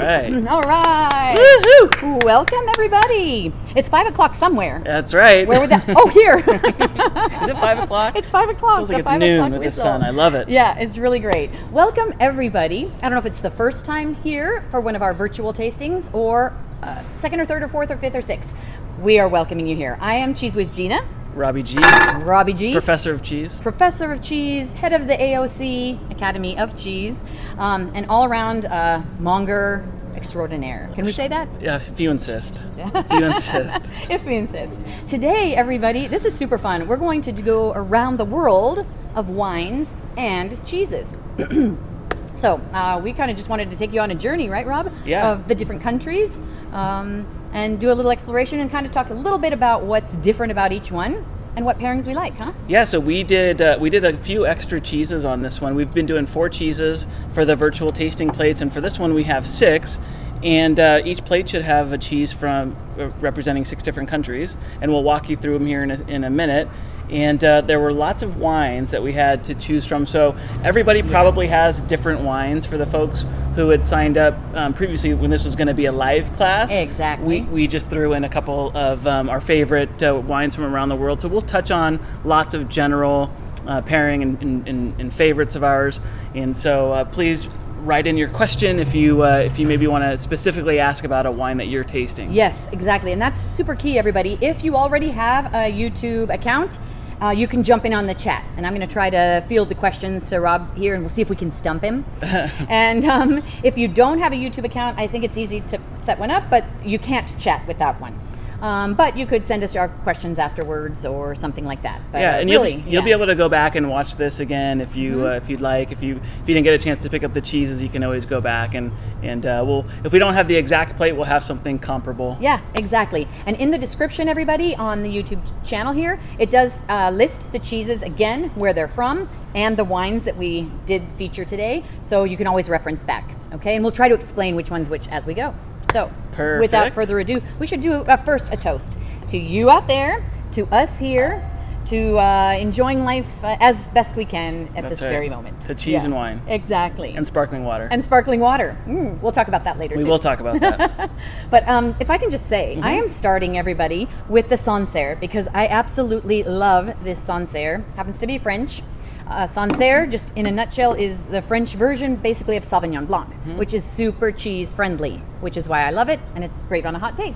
right. All right. Woohoo! Welcome, everybody. It's 5 o'clock somewhere. That's right. Where would that? Oh, here. Is it 5 o'clock? It's 5 o'clock. Feels like it's 5 noon o'clock with whistle. the sun. I love it. Yeah, it's really great. Welcome, everybody. I don't know if it's the first time here for one of our virtual tastings or second or third or fourth or fifth or sixth. We are welcoming you here. I am Cheese Whiz Gina. Robbie G. Robbie G. Professor of Cheese. Professor of Cheese, head of the AOC, Academy of Cheese, and all-around monger extraordinaire. Can we say that? Yeah, if you insist. If you insist. If we insist. Today, everybody, this is super fun. We're going to go around the world of wines and cheeses. So we kind of just wanted to take you on a journey, right, Rob? Yeah. Of the different countries. And do a little exploration and kind of talk a little bit about what's different about each one and what pairings we like, huh? Yeah, so we did a few extra cheeses on this one. We've been doing 4 cheeses for the virtual tasting plates, and for this one we have 6. And each plate should have a cheese from representing 6 different countries, and we'll walk you through them here in a minute. And there were lots of wines that we had to choose from. So everybody probably has different wines for the folks who had signed up previously when this was going to be a live class. Exactly. We just threw in a couple of our favorite wines from around the world. So we'll touch on lots of general pairing and favorites of ours. And so please write in your question if you maybe want to specifically ask about a wine that you're tasting. Yes, exactly. And that's super key, everybody. If you already have a YouTube account, you can jump in on the chat, and I'm going to try to field the questions to Rob here, and we'll see if we can stump him. And if you don't have a YouTube account, I think it's easy to set one up, but you can't chat without one. But you could send us your questions afterwards or something like that. But, yeah, and really, you'll be able to go back and watch this again if you if you'd like. If you didn't get a chance to pick up the cheeses, you can always go back and we'll, if we don't have the exact plate, we'll have something comparable. Yeah, exactly. And in the description, everybody, on the YouTube channel here, it does list the cheeses again, where they're from, and the wines that we did feature today. So you can always reference back. Okay, and we'll try to explain which one's which as we go. So, Perfect. Without further ado, we should do first a toast to you out there, to us here, to enjoying life as best we can at this very moment. To cheese and wine. Exactly. And sparkling water. And sparkling water. We'll talk about that later, We too. will talk about that. But if I can just say, I am starting, everybody, with the Sancerre, because I absolutely love this Sancerre. Happens to be French. Sancerre, just in a nutshell, is the French version basically of Sauvignon Blanc, which is super cheese friendly, which is why I love it, and it's great on a hot day.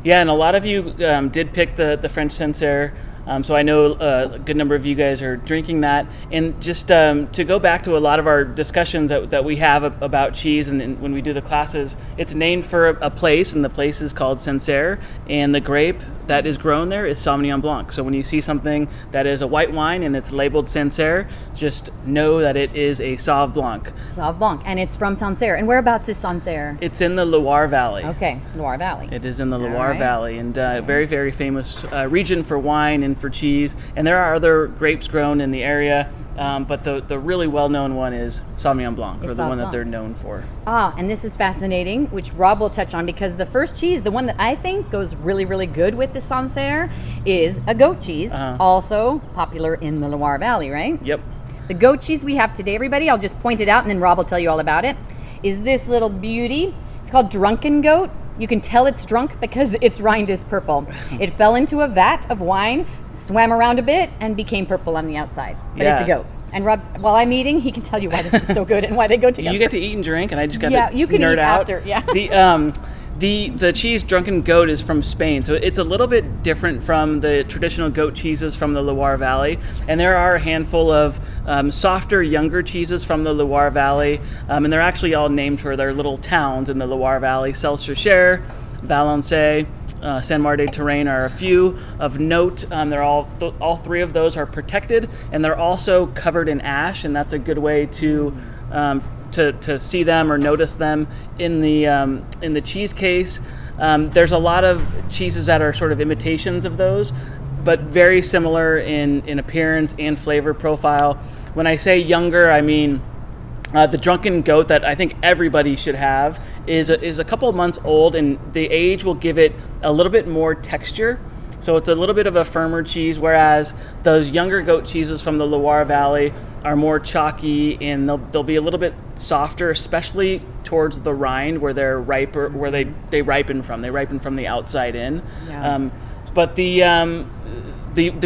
Yeah, and a lot of you did pick the French Sancerre, so I know a good number of you guys are drinking that. And just to go back to a lot of our discussions that we have about cheese, and when we do the classes, it's named for a place, and the place is called Sancerre, and the grape that is grown there is Sauvignon Blanc. So when you see something that is a white wine and it's labeled Sancerre, just know that it is a Sauv Blanc. Sauv Blanc, and it's from Sancerre. And whereabouts is Sancerre? It's in the Loire Valley. Okay, Loire Valley. It is in the Loire right. Valley, and very, very famous region for wine and for cheese. And there are other grapes grown in the area, but the really well-known one is Sauvignon Blanc, or the one that they're known for. And this is fascinating, which Rob will touch on, because the first cheese, the one that I think goes really, really good with the Sancerre, is a goat cheese, also popular in the Loire Valley, right? Yep. The goat cheese we have today, everybody, I'll just point it out and then Rob will tell you all about it, is this little beauty. It's called Drunken Goat. You can tell it's drunk because its rind is purple. It fell into a vat of wine, swam around a bit, and became purple on the outside. But it's a goat. And Rob, while I'm eating, he can tell you why this is so good and why they go together. You get to eat and drink, and I just got to you can nerd eat out. after. Yeah. The cheese Drunken Goat is from Spain, so it's a little bit different from the traditional goat cheeses from the Loire Valley. And there are a handful of softer, younger cheeses from the Loire Valley, and they're actually all named for their little towns in the Loire Valley. Celle-sur-Cher, Valençay, Saint-Marc-de-Touraine are a few of note. They're all 3 of those are protected, and they're also covered in ash, and that's a good way to see them or notice them in the cheese case. There's a lot of cheeses that are sort of imitations of those, but very similar in appearance and flavor profile. When I say younger, I mean the Drunken Goat that I think everybody should have is a couple of months old, and the age will give it a little bit more texture. So it's a little bit of a firmer cheese, whereas those younger goat cheeses from the Loire Valley are more chalky, and they'll be a little bit softer, especially towards the rind where they're riper, where they ripen from. They ripen from the outside in. Yeah. But the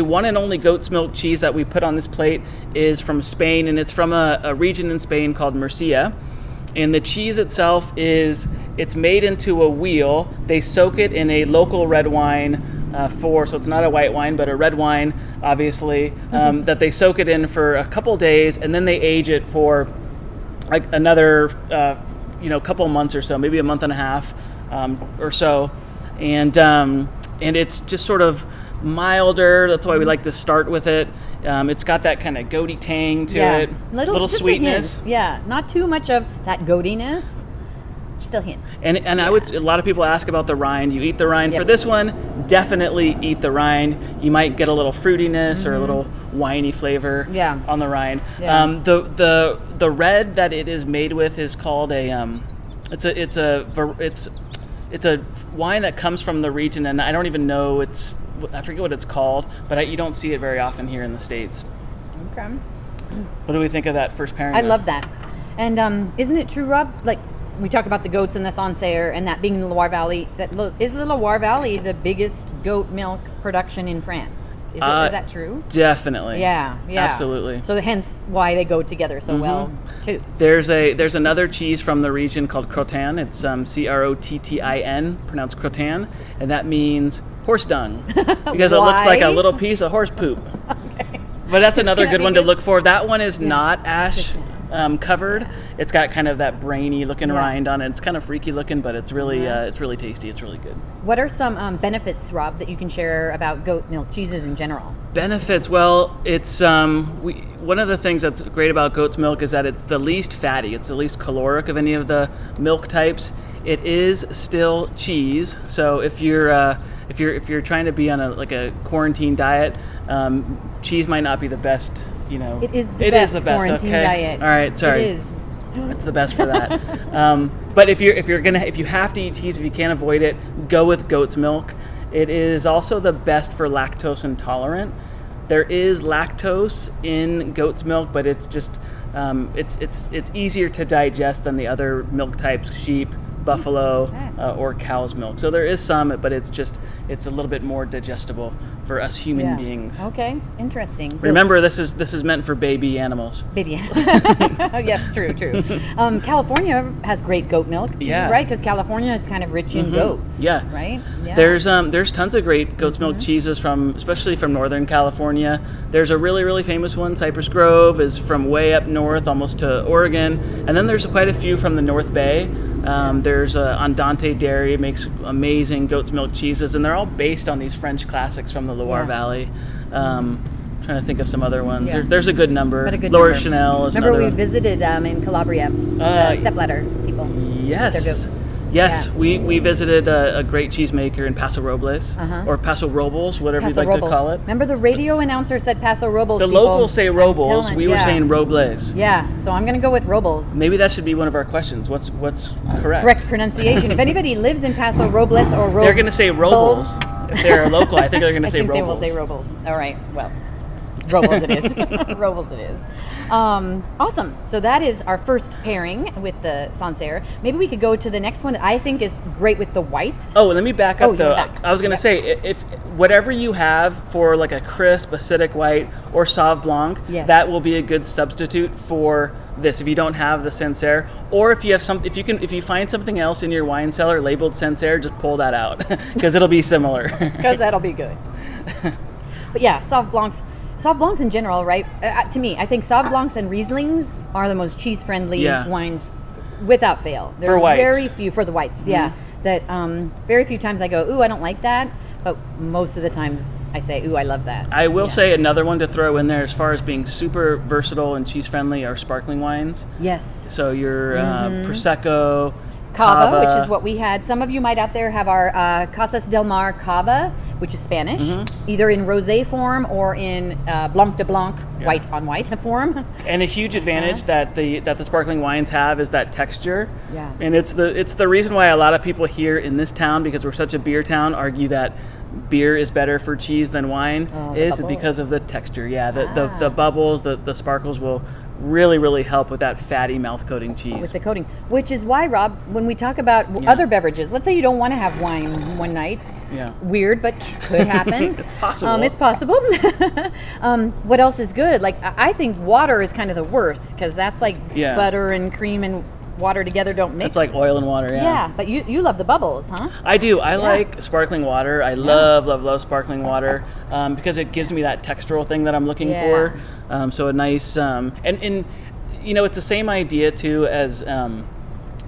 one and only goat's milk cheese that we put on this plate is from Spain, and it's from a region in Spain called Murcia. And the cheese itself it's made into a wheel. They soak it in a local red wine so it's not a white wine, but a red wine, obviously, that they soak it in for a couple days, and then they age it for like another, couple months or so, maybe a month and a half or so. And it's just sort of milder. That's why we like to start with it. It's got that kind of goaty tang to it, little just sweetness. A hint. Yeah, not too much of that goatiness, just a hint. And a lot of people ask about the rind. You eat the rind. Yep. For this one, definitely eat the rind. You might get a little fruitiness or a little winey flavor on the rind. Yeah. The red that it is made with is called it's a wine that comes from the region, and I don't even know I forget what it's called, but you don't see it very often here in the States. Okay. What do we think of that first pairing? I love that. And isn't it true, Rob? Like, we talk about the goats and the Sancerre, and that being in the Loire Valley. Is the Loire Valley the biggest goat milk production in France? Is that true? Definitely. Yeah. Absolutely. So hence why they go together so well, too. There's another cheese from the region called Croton. It's Crottin, pronounced Croton, and that means horse dung because it looks like a little piece of horse poop. Okay. But that's another good one to look for. That one is not ash covered. It's got kind of that brainy looking rind on it. It's kind of freaky looking, but it's really tasty. It's really good. What are some benefits, Rob, that you can share about goat milk cheeses in general? Benefits? Well, it's one of the things that's great about goat's milk is that it's the least fatty. It's the least caloric of any of the milk types. It is still cheese, so if you're trying to be on a quarantine diet, cheese might not be the best. It is the best quarantine diet. All right, sorry. It is. It's the best for that. But if you have to eat cheese, if you can't avoid it, go with goat's milk. It is also the best for lactose intolerant. There is lactose in goat's milk, but it's just it's easier to digest than the other milk types, sheep, buffalo, or cow's milk. So there is some, but it's a little bit more digestible for us human beings. Okay, interesting. Remember, this is meant for baby animals. Baby animals. Yes, true. California has great goat milk cheeses, right? Because California is kind of rich in goats. Yeah. Right? Yeah. There's tons of great goat's milk cheeses especially from Northern California. There's a really, really famous one. Cypress Grove is from way up north, almost to Oregon. And then there's quite a few from the North Bay. There's Andante Dairy makes amazing goat's milk cheeses, and they're all based on these French classics from the Loire Valley. Trying to think of some other ones. Yeah. There's a good number. Laura Chanel is Remember another we visited in Calabria, the stepladder people. Yes. With their goats. Yes, Yeah. we visited a great cheesemaker in Paso Robles, or Paso Robles, whatever Paso you'd like Robles. to call it. Remember the radio announcer said Paso Robles. The people. locals say Robles. We were saying Robles. Yeah, so I'm going to go with Robles. Maybe that should be one of our questions. What's correct? Correct pronunciation. If anybody lives in Paso Robles or Robles, they're going to say Robles. If they're a local, I think they're going to say Robles. They will say Robles. All right. Well, Robles it is. Robles it is. Awesome. So that is our first pairing with the Sancerre. Maybe we could go to the next one that I think is great with the whites. Oh, let me back up though. I was going to say, if whatever you have for like a crisp, acidic white or Sauv Blanc, that will be a good substitute for this. If you don't have the Sancerre, or if you have if you find something else in your wine cellar labeled Sancerre, just pull that out because it'll be similar. Because that'll be good. But yeah, Sauv Blancs in general, right? To me, I think Sauv Blancs and Rieslings are the most cheese-friendly wines, without fail. There's very few for the whites, that very few times I go, ooh, I don't like that, but most of the times I say, ooh, I love that. I will say another one to throw in there as far as being super versatile and cheese-friendly are sparkling wines. Yes. So your Prosecco, Cava, which is what we had. Some of you might out there have our Casas del Mar Cava, which is Spanish, either in rosé form or in blanc de blanc, white on white form. And a huge advantage that the sparkling wines have is that texture. Yeah. And it's the reason why a lot of people here in this town, because we're such a beer town, argue that beer is better for cheese than wine is bubbles. because of the texture. Yeah, the bubbles, the sparkles will really help with that fatty mouth coating cheese. With the coating, which is why, Rob, when we talk about other beverages, let's say you don't want to have wine one night. Yeah. Weird, but could happen. It's possible. It's possible. What else is good? Like, I think water is kind of the worst because that's like butter and cream and water together don't mix. It's like oil and water, yeah. Yeah, but you love the bubbles, huh? I do. I like sparkling water. I love sparkling water because it gives me that textural thing that I'm looking for. So a nice, and you know, it's the same idea too as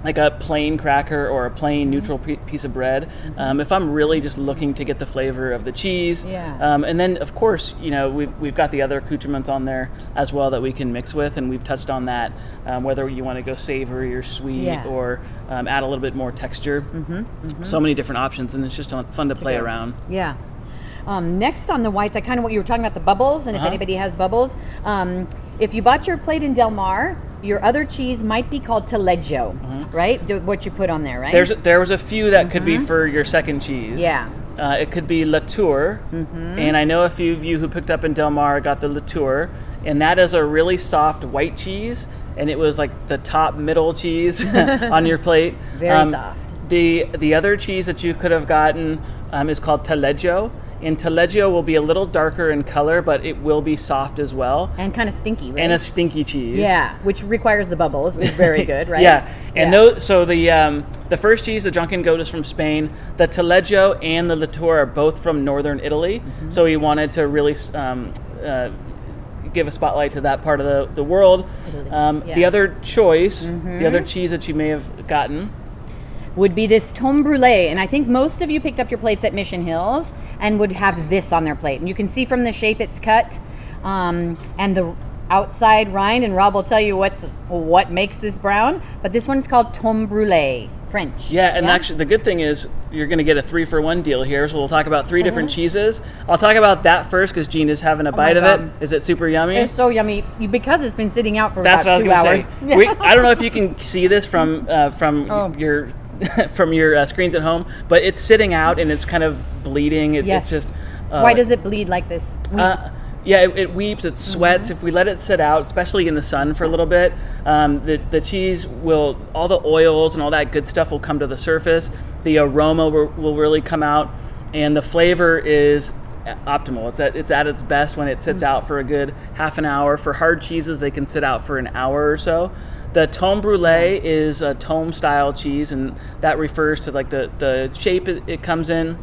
like a plain cracker or a plain neutral piece of bread. If I'm really just looking to get the flavor of the cheese, and then of course, you know, we've got the other accoutrements on there as well that we can mix with, and we've touched on that. Whether you want to go savory or sweet or add a little bit more texture, so many different options, and it's just fun to play around. Yeah. Next on the whites, I kind of what you were talking about, the bubbles, and if anybody has bubbles, if you bought your plate in Del Mar, your other cheese might be called Taleggio, right? What you put on there, right? There was a few that could be for your second cheese. Yeah. It could be Latour, and I know a few of you who picked up in Del Mar got the Latour, and that is a really soft white cheese, and it was like the top middle cheese on your plate. Very soft. The other cheese that you could have gotten is called Taleggio. And Taleggio will be a little darker in color, but it will be soft as well. And kind of stinky, right? And a stinky cheese. Yeah, which requires the bubbles. It's very good, right? And so the first cheese, the Drunken Goat, is from Spain. The Taleggio and the Latour are both from northern Italy. So we wanted to really give a spotlight to that part of the world. The other choice, the other cheese that you may have gotten, would be this Tomme Brûlée, and I think most of you picked up your plates at Mission Hills and would have this on their plate. And you can see from the shape it's cut, and the outside rind, and Rob will tell you what makes this brown, but this one's called Tomme Brûlée, French. Yeah, and actually the good thing is you're going to get a 3-for-1 deal here, so we'll talk about 3 different cheeses. I'll talk about that first because Jean is having a bite of it. Is it super yummy? It's so yummy because it's been sitting out for about 2 hours. I don't know if you can see this from your from your screens at home, but it's sitting out and it's kind of bleeding. It's just why does it bleed like this? It weeps, it sweats. If we let it sit out, especially in the sun for a little bit, the cheese will, all the oils and all that good stuff will come to the surface. The aroma will really come out, and the flavor is optimal. It's at its best when it sits out for a good half an hour. For hard cheeses, they can sit out for an hour or so. The Tomme Brûlée is a Tomme style cheese, and that refers to like the shape it comes in.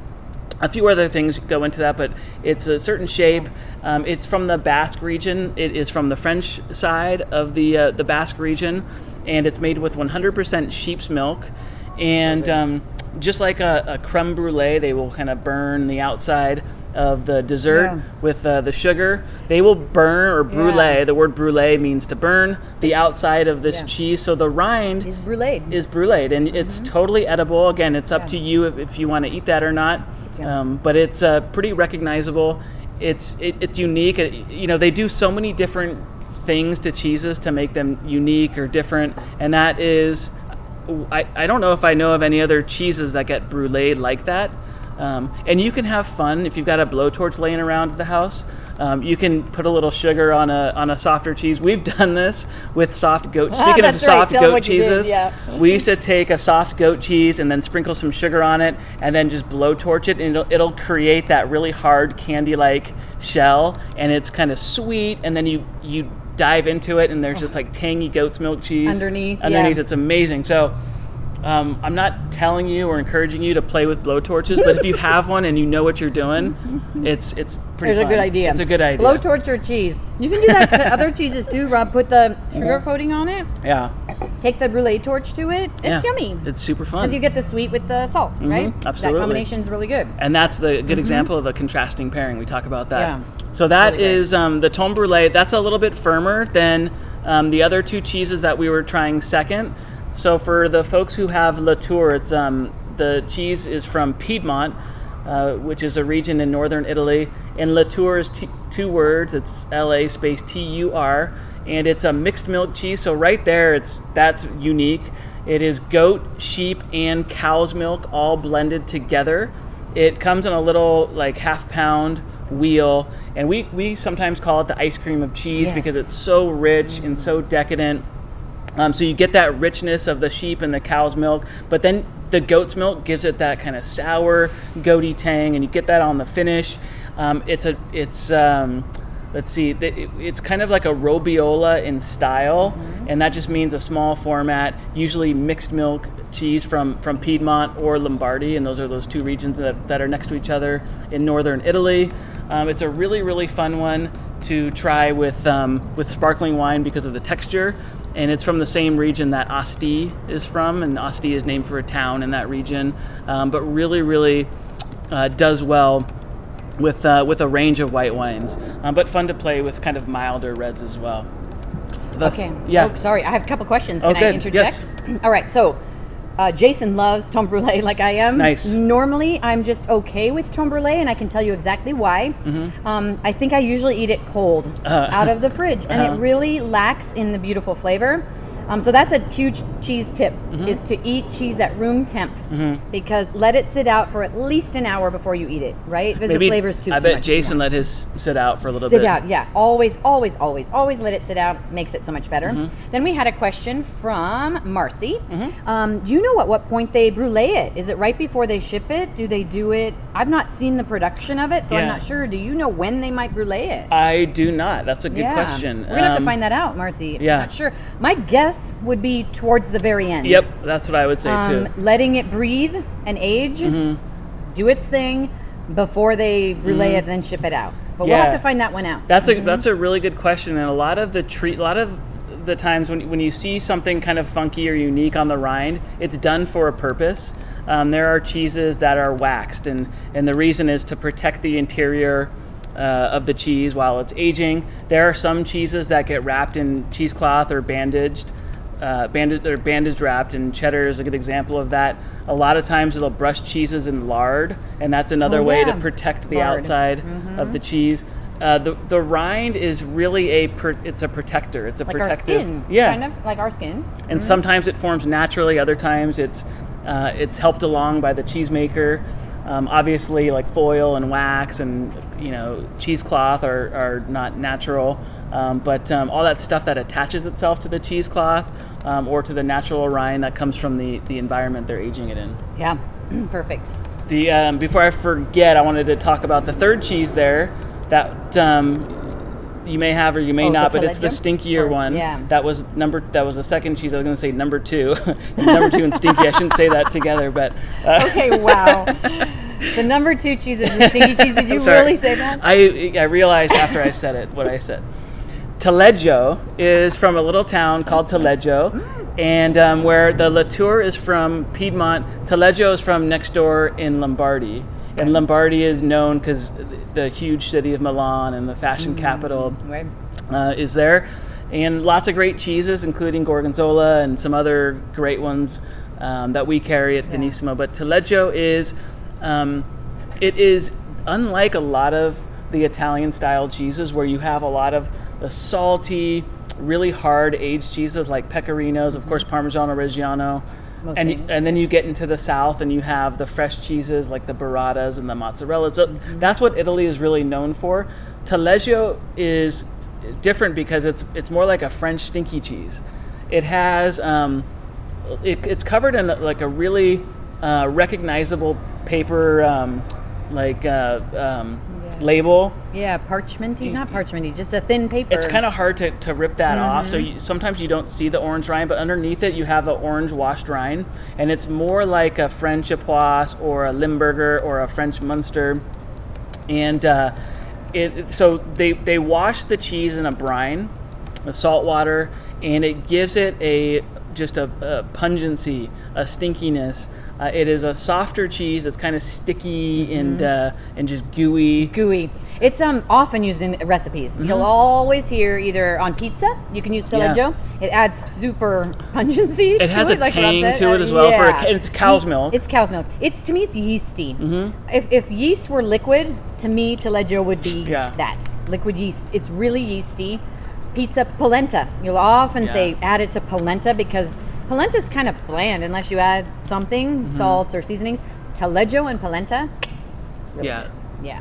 A few other things go into that, but it's a certain shape. It's from the Basque region. It is from the French side of the Basque region, and it's made with 100% sheep's milk. And just like a creme brulee, they will kind of burn the outside of the dessert with the sugar. They will burn, or brûlée, the word brûlée means to burn, the outside of this cheese. So the rind is brûlée. And it's totally edible. Again, it's up to you if you want to eat that or not. But it's pretty recognizable. It's unique. You know, they do so many different things to cheeses to make them unique or different, and that is, I don't know if I know of any other cheeses that get brûlée like that. And you can have fun if you've got a blowtorch laying around at the house. You can put a little sugar on a softer cheese. We've done this with soft goat. Speaking of soft goat cheeses, we used to take a soft goat cheese and then sprinkle some sugar on it, and then just blowtorch it, and it'll create that really hard candy-like shell, and it's kind of sweet. And then you dive into it, and there's just like tangy goat's milk cheese underneath. It's amazing. So. I'm not telling you or encouraging you to play with blowtorches, but if you have one and you know what you're doing, it's pretty fun. It's a good idea. It's a good idea. Blowtorch or cheese. You can do that to other cheeses too, Rob. Put the sugar coating on it. Yeah. Take the brûlée torch to it. It's yummy. It's super fun. Because you get the sweet with the salt, right? Absolutely. That combination's really good. And that's the good example of a contrasting pairing. We talk about that. Yeah. So that is the Tomme Brûlée. That's a little bit firmer than the other 2 cheeses that we were trying second. So for the folks who have Latour, it's the cheese is from Piedmont, which is a region in northern Italy. And Latour is 2 words. It's LA space TUR, and it's a mixed milk cheese. So right there, that's unique. It is goat, sheep, and cow's milk all blended together. It comes in a little like half-pound wheel, and we sometimes call it the ice cream of cheese because it's so rich and so decadent. So you get that richness of the sheep and the cow's milk, but then the goat's milk gives it that kind of sour, goaty tang, and you get that on the finish. It's kind of like a robiola in style, and that just means a small format, usually mixed milk cheese from Piedmont or Lombardy, and those are those two regions that are next to each other in northern Italy. It's a really, really fun one to try with sparkling wine because of the texture, and it's from the same region that Asti is from, and Asti is named for a town in that region, but really, really does well with a range of white wines, but fun to play with kind of milder reds as well. Yeah. Oh, sorry, I have a couple questions. Can I interject? Yes. All right, so Jason loves Tomme Brûlée like I am. Nice. Normally, I'm just okay with Tomme Brûlée, and I can tell you exactly why. I think I usually eat it cold out of the fridge, and it really lacks in the beautiful flavor. So that's a huge cheese tip, is to eat cheese at room temp, because let it sit out for at least an hour before you eat it, right? Because the flavor's too much. I bet Jason let his sit out for a little bit. Sit out, yeah. Always let it sit out. Makes it so much better. Then we had a question from Marcy. Do you know at what point they brûlée it? Is it right before they ship it? Do they do it? I've not seen the production of it, so I'm not sure. Do you know when they might brûlée it? I do not. That's a good question. We're going to have to find that out, Marcy. Yeah. I'm not sure. My guess would be towards the very end. Yep, that's what I would say too. Letting it breathe and age, do its thing before they brûlée it and then ship it out. But we'll have to find that one out. That's a really good question, and a lot of the times when you see something kind of funky or unique on the rind, it's done for a purpose. There are cheeses that are waxed, and the reason is to protect the interior of the cheese while it's aging. There are some cheeses that get wrapped in cheesecloth or bandage wrapped, and cheddar is a good example of that. A lot of times they'll brush cheeses in lard, and that's another way to protect the outside of the cheese. The rind is really it's a protector. It's a like protective, our skin, kind of like our skin. And sometimes it forms naturally. Other times it's helped along by the cheesemaker. Obviously, like foil and wax and cheesecloth are not natural, but all that stuff that attaches itself to the cheesecloth or to the natural rind that comes from the environment they're aging it in. Yeah, perfect. Before I forget, I wanted to talk about the third cheese there that you may have or you may not, but it's the stinkier one. Yeah. That was the second cheese. I was going to say number 2. Number 2 and stinky. I shouldn't say that together, but okay, wow. The number 2 cheese is the stinky cheese. Did you really say that? I realized after I said it what I said. Taleggio is from a little town called Taleggio, and where the Latour is from Piedmont, Taleggio is from next door in Lombardy. And Lombardy is known because the huge city of Milan and the fashion capital is there. And lots of great cheeses, including Gorgonzola and some other great ones that we carry at Finissimo. But Taleggio is, it is unlike a lot of the Italian-style cheeses where you have a lot of the salty, really hard aged cheeses like Pecorinos, of course, Parmigiano Reggiano. And then you get into the south and you have the fresh cheeses like the burratas and the mozzarella. So that's what Italy is really known for. Taleggio is different because it's more like a French stinky cheese. It has it's covered in like a really recognizable paper label. Yeah, parchmenty, not parchmenty, just a thin paper. It's kind of hard to rip that off, so sometimes you don't see the orange rind, but underneath it you have the orange washed rind, and it's more like a French Epoisse or a Limburger or a French Munster. And so they wash the cheese in a brine with salt water, and it gives it a pungency, a stinkiness. It is a softer cheese. It's kind of sticky and just gooey. Gooey. It's often used in recipes. You'll always hear either on pizza. You can use Taleggio. It adds super pungency. It has a tang to it as well. It's cow's milk. It's cow's milk. To me, it's yeasty. If yeast were liquid, to me, Taleggio would be that liquid yeast. It's really yeasty. Pizza polenta. You'll often say add it to polenta because polenta is kind of bland unless you add something, salts or seasonings. Taleggio and polenta, Really Yeah. good. Yeah.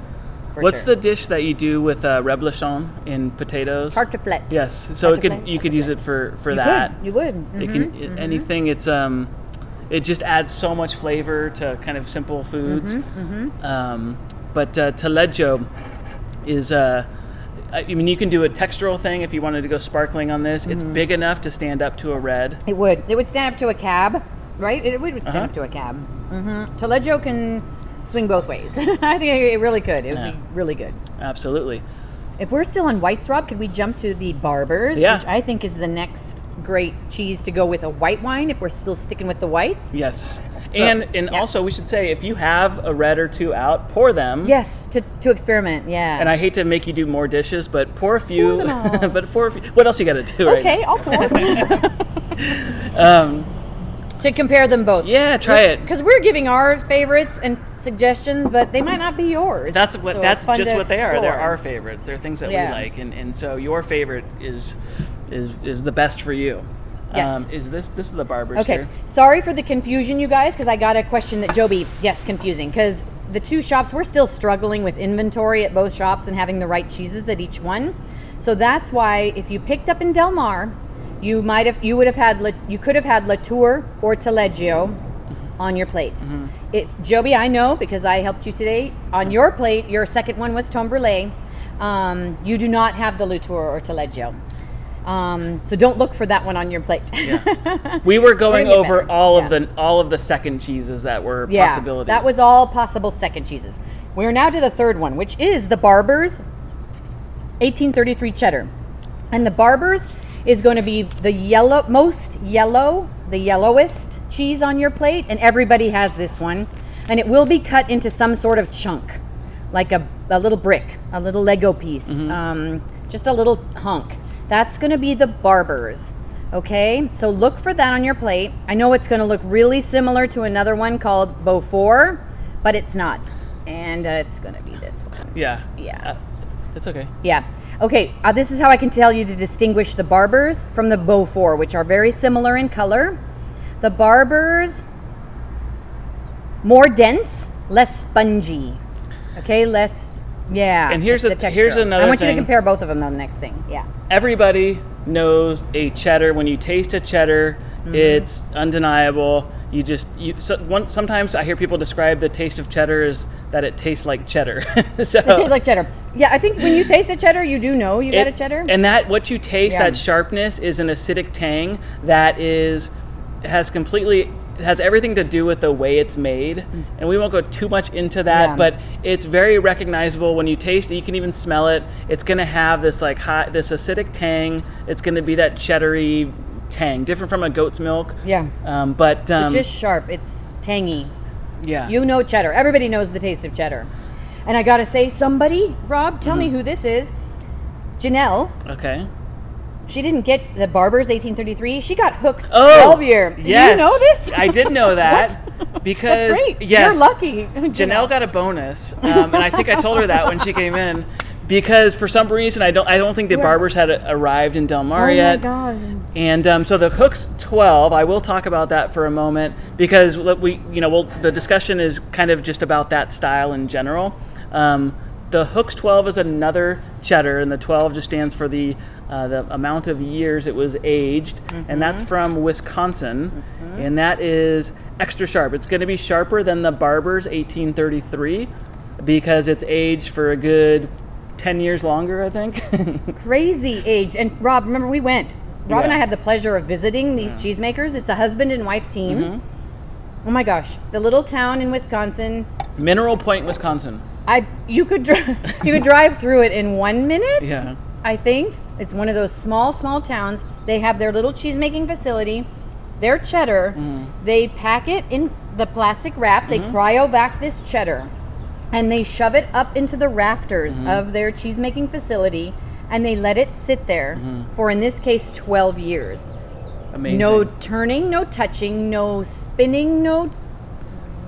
for What's sure. the dish that you do with reblochon in potatoes? Tartiflette. Yes. So Tartiflette. you could use it for You that. Could. You would. Mm-hmm. It can anything. It's it just adds so much flavor to kind of simple foods. But Taleggio is I mean, you can do a textural thing if you wanted to go sparkling on this. It's big enough to stand up to a red. It would. It would stand up to a cab, right? It would stand up to a cab. Taleggio can swing both ways. I think it really could. It would be really good. Absolutely. If we're still on whites, Rob, could we jump to the Barbers, Yeah. which I think is the next great cheese to go with a white wine if we're still sticking with the whites? Yes. So, And also we should say, if you have a red or two out, pour them. Yes, to experiment, yeah. And I hate to make you do more dishes, but pour a few. Pour them all. But pour a few. What else you got to do? Okay, I'll pour. To compare them both. Yeah, try it. Because we're giving our favorites and suggestions, but they might not be yours. That's So what. it's That's fun just to what they are. They're explore. our favorites. They're things that Yeah. we like, and so your favorite is the best for you. Yes. Is this is the Barbers Okay, here? sorry for the confusion, you guys, because I got a question that Joby, yes, confusing, because the two shops, we're still struggling with inventory at both shops and having the right cheeses at each one. So that's why if you picked up in Del Mar, you could have had Latour or Taleggio on your plate. Joby, I know because I helped you today. On your plate, your second one was Tomme Brûlée. You do not have the Latour or Taleggio. So don't look for that one on your plate. Yeah. We were going We're gonna over get better. all of the second cheeses that were Yeah, possibilities. that was all possible second cheeses. We're now to the third one, which is the Barbers 1833 cheddar. And the Barbers is going to be the yellowest cheese on your plate, and everybody has this one. And it will be cut into some sort of chunk, like a little brick, a little Lego piece, just a little hunk. That's going to be the Barbers. Okay, so look for that on your plate. I know it's going to look really similar to another one called Beaufort, but it's not. And it's going to be this one. Yeah. Yeah. It's okay. Yeah. Okay, this is how I can tell you to distinguish the Barbers from the Beaufort, which are very similar in color. The Barbers, more dense, less spongy. Okay, yeah. And here's it's the texture. here's another I want you to thing. compare both of them on the next thing. Yeah. Everybody knows a cheddar. When you taste a cheddar, it's undeniable. Sometimes I hear people describe the taste of cheddar as that it tastes like cheddar. So It tastes like cheddar. Yeah, I think when you taste a cheddar, you do know you got a cheddar. And that what you taste, Yeah. that sharpness, is an acidic tang that has everything to do with the way it's made. And we won't go too much into that, Yeah. but it's very recognizable when you taste it. You can even smell it. It's going to have this this acidic tang. It's going to be that cheddary tang, different from a goat's milk. Yeah. But It's just sharp. It's tangy. yeah. You know cheddar. Everybody knows the taste of cheddar. And I gotta say, somebody, Rob, tell me who this is. Janelle, Okay. she didn't get the Barbers 1833. She got Hook's Oh, 12 year. Did yes. you know this? I did know that because That's great. yes, You're lucky. Janelle got a bonus, and I think I told her that when she came in, because for some reason I don't think the Barbers had arrived in Del Mar yet. Oh my God. And so the Hook's 12, I will talk about that for a moment because the discussion is kind of just about that style in general. The Hook's 12 is another cheddar, and the 12 just stands for the amount of years it was aged, and that's from Wisconsin, and that is extra sharp. It's going to be sharper than the Barbers 1833 because it's aged for a good 10 years longer, I think. Crazy age. And Rob, remember we went. Rob and Yeah. I had the pleasure of visiting these cheesemakers. It's a husband and wife team. Oh my gosh. The little town in Wisconsin. Mineral Point, Wisconsin. You could drive through it in 1 minute. Yeah. I think it's one of those small towns. They have their little cheese making facility. Their cheddar, they pack it in the plastic wrap. They cryovac this cheddar, and they shove it up into the rafters of their cheese making facility, and they let it sit there for, in this case, 12 years. Amazing. No turning, no touching, no spinning, no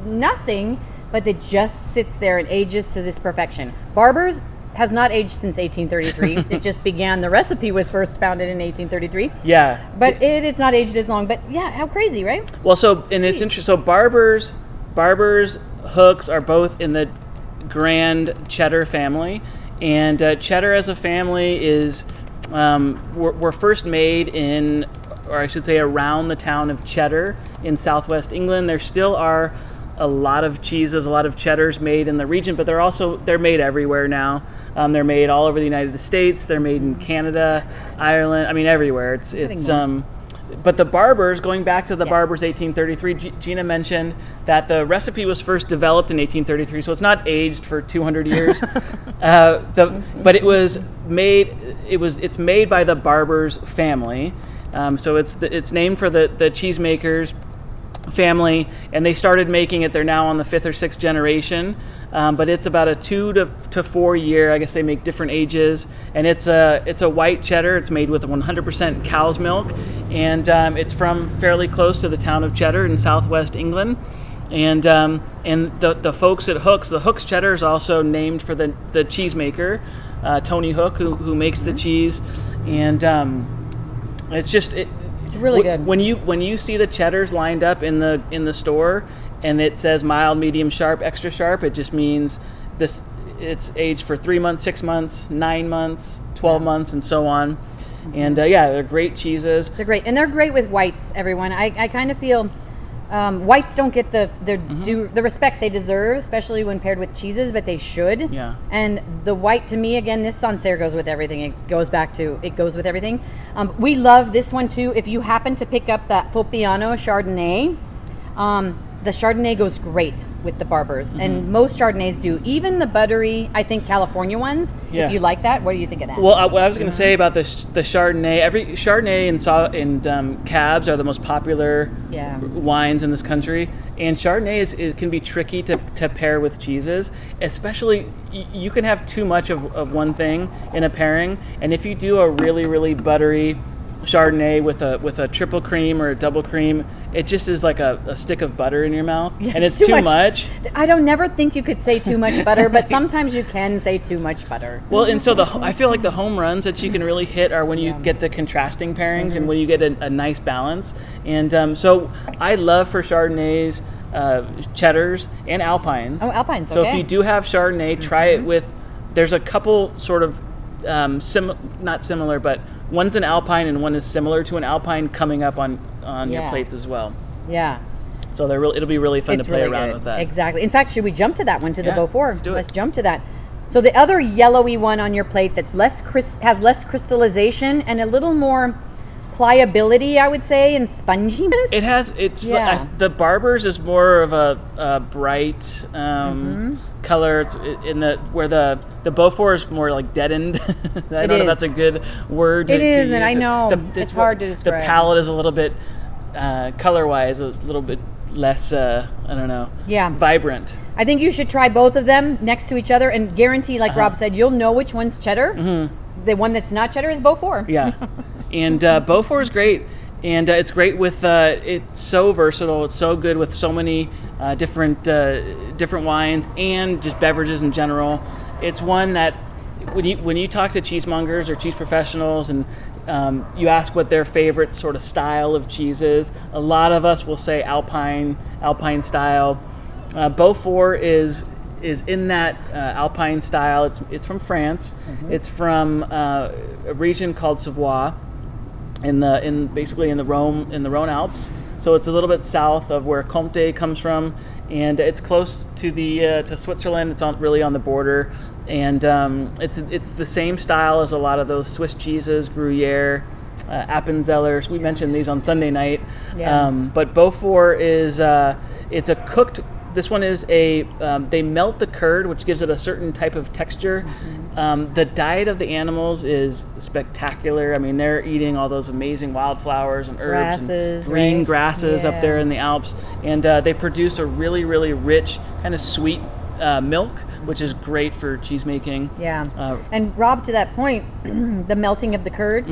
nothing, but it just sits there and ages to this perfection. Barbers has not aged since 1833. It just began. The recipe was first founded in 1833. Yeah. But it's not aged as long. But yeah, how crazy, right? Well, it's interesting. So Barbers, Hooks are both in the grand cheddar family. And cheddar as a family is, were first made in, or I should say around the town of Cheddar in southwest England. There still are a lot of cheeses, a lot of cheddars made in the region, but they're made everywhere now. They're made all over the United States. They're made in Canada, Ireland. I mean, everywhere. But the Barbers, going back to the Barbers 1833, Gina mentioned that the recipe was first developed in 1833, so it's not aged for 200 years. But it's made by the Barbers family. So it's named for the cheesemakers family, and they started making it. They're now on the 5th or 6th generation. But it's about a 2 to 4 year. I guess they make different ages, and it's a white cheddar. It's made with 100% cow's milk, and it's from fairly close to the town of Cheddar in southwest England. And the folks at Hooks, the Hooks cheddar is also named for the cheesemaker, Tony Hook, who makes the cheese, and it's really good. When you see the cheddars lined up in the store, and it says mild, medium, sharp, extra sharp, it just means it's aged for 3 months, 6 months, 9 months, 12 months, and so on. And they're great cheeses. They're great, and they're great with whites. Everyone, I kind of feel whites don't get the respect they deserve, especially when paired with cheeses, but they should. Yeah. And the white, to me, again, this Sancerre goes with everything. It goes with everything. We love this one too. If you happen to pick up that Foppiano Chardonnay, the Chardonnay goes great with the Barbers, and most Chardonnays do. Even the buttery, I think, California ones. Yeah. If you like that, what do you think of that? Well, what I was going to say about the Chardonnay, every Chardonnay and Cabs are the most popular wines in this country, and Chardonnay it can be tricky to pair with cheeses, especially you can have too much of one thing in a pairing, and if you do a really, really buttery Chardonnay with a triple cream or a double cream, it just is like a stick of butter in your mouth, and it's too much. I don't never think you could say too much butter, but sometimes you can say too much butter. Well, and so I feel like the home runs that you can really hit are when you get the contrasting pairings and when you get a nice balance. And so I love for Chardonnays, cheddars, and Alpines. Oh, Alpines, So if you do have Chardonnay, try it with, there's a couple sort of, not similar, but one's an Alpine and one is similar to an Alpine coming up on your plates as well. Yeah. So it'll be really fun to play around with that. Exactly. In fact, should we jump to that one, to the Beaufort? Let's do it. Let's jump to that. So the other yellowy one on your plate that's has less crystallization and a little more pliability, I would say, and sponginess. The Barbers is more of a bright color. It's where the Beaufort is more like deadened. I don't know if that's a good word. It is, and I know it's hard to describe. The palette is a little bit color-wise, a little bit less, vibrant. I think you should try both of them next to each other and guarantee, like Rob said, you'll know which one's cheddar. Mm-hmm. The one that's not cheddar is Beaufort. Yeah. And Beaufort is great. And it's great with, it's so versatile. It's so good with so many different wines and just beverages in general. It's one that when you talk to cheesemongers or cheese professionals and you ask what their favorite sort of style of cheese is, a lot of us will say Alpine style. Beaufort is in that Alpine style. It's from France. Mm-hmm. It's from a region called Savoie, basically in the Rhone Alps. So it's a little bit south of where Comté comes from, and it's close to to Switzerland. It's really on the border, and it's the same style as a lot of those Swiss cheeses, Gruyere, Appenzeller. We mentioned these on Sunday night. Yeah. But Beaufort is it's a cooked. This one is they melt the curd, which gives it a certain type of texture. Mm-hmm. The diet of the animals is spectacular. I mean, they're eating all those amazing wildflowers and herbs and green grasses up there in the Alps. And they produce a really, really rich, kind of sweet milk, which is great for cheese making. Yeah. And Rob, to that point, the melting of the curd,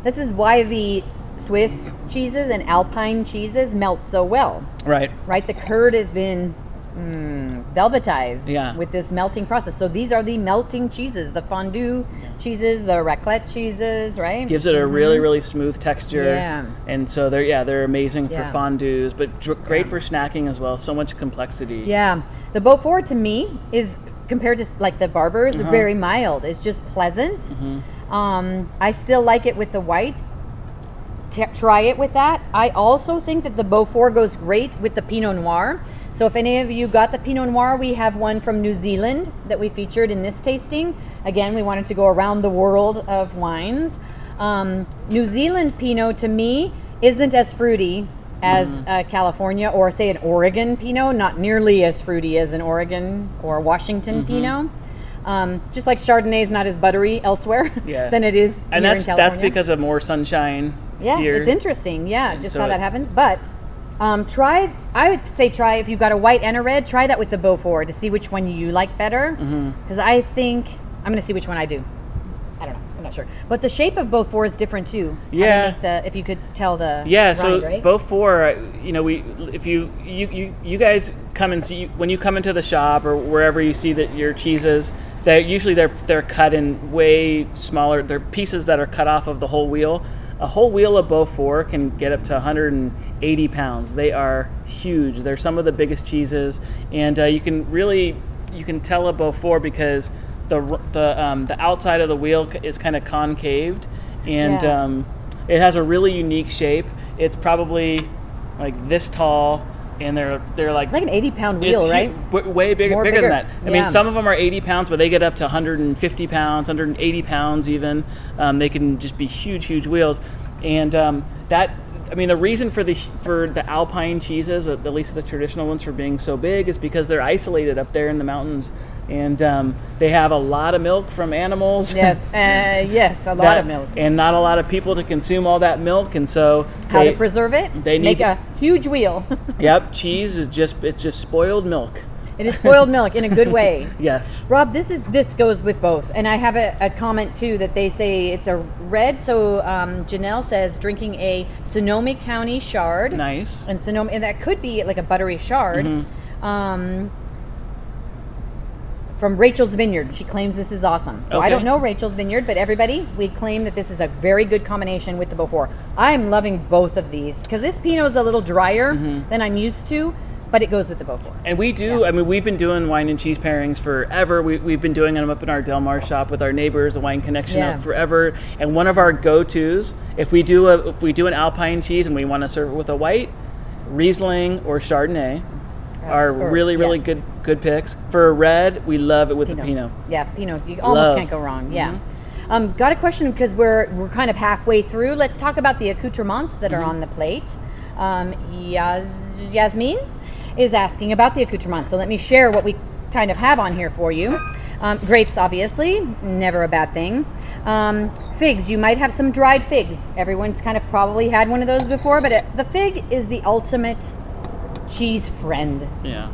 this is why the Swiss cheeses and Alpine cheeses melt so well. Right. The curd has been velvetized with this melting process. So these are the melting cheeses, the fondue cheeses, the raclette cheeses, right? Gives it a really, really smooth texture. Yeah. And so they're amazing for fondues, but great for snacking as well. So much complexity. Yeah. The Beaufort to me is compared to like the Barbers, very mild. It's just pleasant. I still like it with the white. Try it with that. I also think that the Beaufort goes great with the Pinot Noir. So if any of you got the Pinot Noir, we have one from New Zealand that we featured in this tasting. Again, we wanted to go around the world of wines. New Zealand Pinot, to me, isn't as fruity as California or, say, an Oregon Pinot. Not nearly as fruity as an Oregon or Washington Pinot. Just like Chardonnay is not as buttery elsewhere than it is here in California. And that's because of more sunshine here. It's interesting. And just so how that happens. But I would say try, if you've got a white and a red, try that with the Beaufort to see which one you like better. Because I think, I'm going to see which one I do. I don't know. I'm not sure. But the shape of Beaufort is different too. Yeah. If you could tell the so right? Beaufort, if you guys come and see, when you come into the shop or wherever you see that your cheeses, they're cut in way smaller. They're pieces that are cut off of the whole wheel. A whole wheel of Beaufort can get up to 180 pounds. They are huge. They're some of the biggest cheeses, and you can tell a Beaufort because the outside of the wheel is kind of concaved, and it has a really unique shape. It's probably like this tall, and they're like, it's like an 80-pound wheel, right? Way bigger than that. I mean, some of them are 80 pounds, but they get up to 150 pounds, 180 pounds even. They can just be huge wheels, and the reason for the Alpine cheeses, at least the traditional ones, for being so big is because they're isolated up there in the mountains, and they have a lot of milk from animals. Yes, a lot of milk, and not a lot of people to consume all that milk, and so how to preserve it? They make a huge wheel. Yep, cheese is just spoiled milk. It is spoiled milk in a good way. Yes. Rob, this goes with both. And I have a comment too that they say it's a red. So Janelle says drinking a Sonoma County Chard. Nice. And Sonoma, and that could be like a buttery Chard. From Rachel's Vineyard. She claims this is awesome. So I don't know Rachel's Vineyard, but everybody, we claim that this is a very good combination with the Beaufort. I'm loving both of these because this Pinot is a little drier than I'm used to. But it goes with the Beaufort. And we do, I mean, we've been doing wine and cheese pairings forever. We've been doing them up in our Del Mar shop with our neighbors, a Wine Connection up forever. And one of our go-tos, if we do an Alpine cheese and we want to serve it with a white, Riesling or Chardonnay are really good picks. For a red, we love it with the Pinot. Yeah, Pinot. You almost can't go wrong. Yeah. Got a question because we're kind of halfway through. Let's talk about the accoutrements that are on the plate. Yasmin is asking about the accoutrements. So let me share what we kind of have on here for you. Grapes, obviously, never a bad thing. Figs, you might have some dried figs. Everyone's kind of probably had one of those before, but the fig is the ultimate cheese friend. Yeah.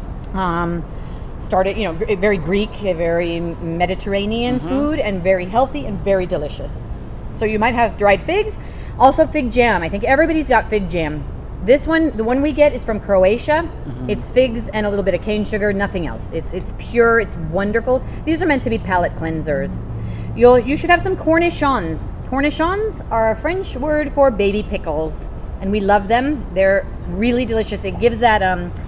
Started, very Greek, very Mediterranean food, and very healthy and very delicious. So you might have dried figs. Also fig jam. I think everybody's got fig jam. This one, the one we get, is from Croatia. It's figs and a little bit of cane sugar, nothing else. It's pure, it's wonderful. These are meant to be palate cleansers. You should have some cornichons. Cornichons are a French word for baby pickles, and we love them. They're really delicious. It gives that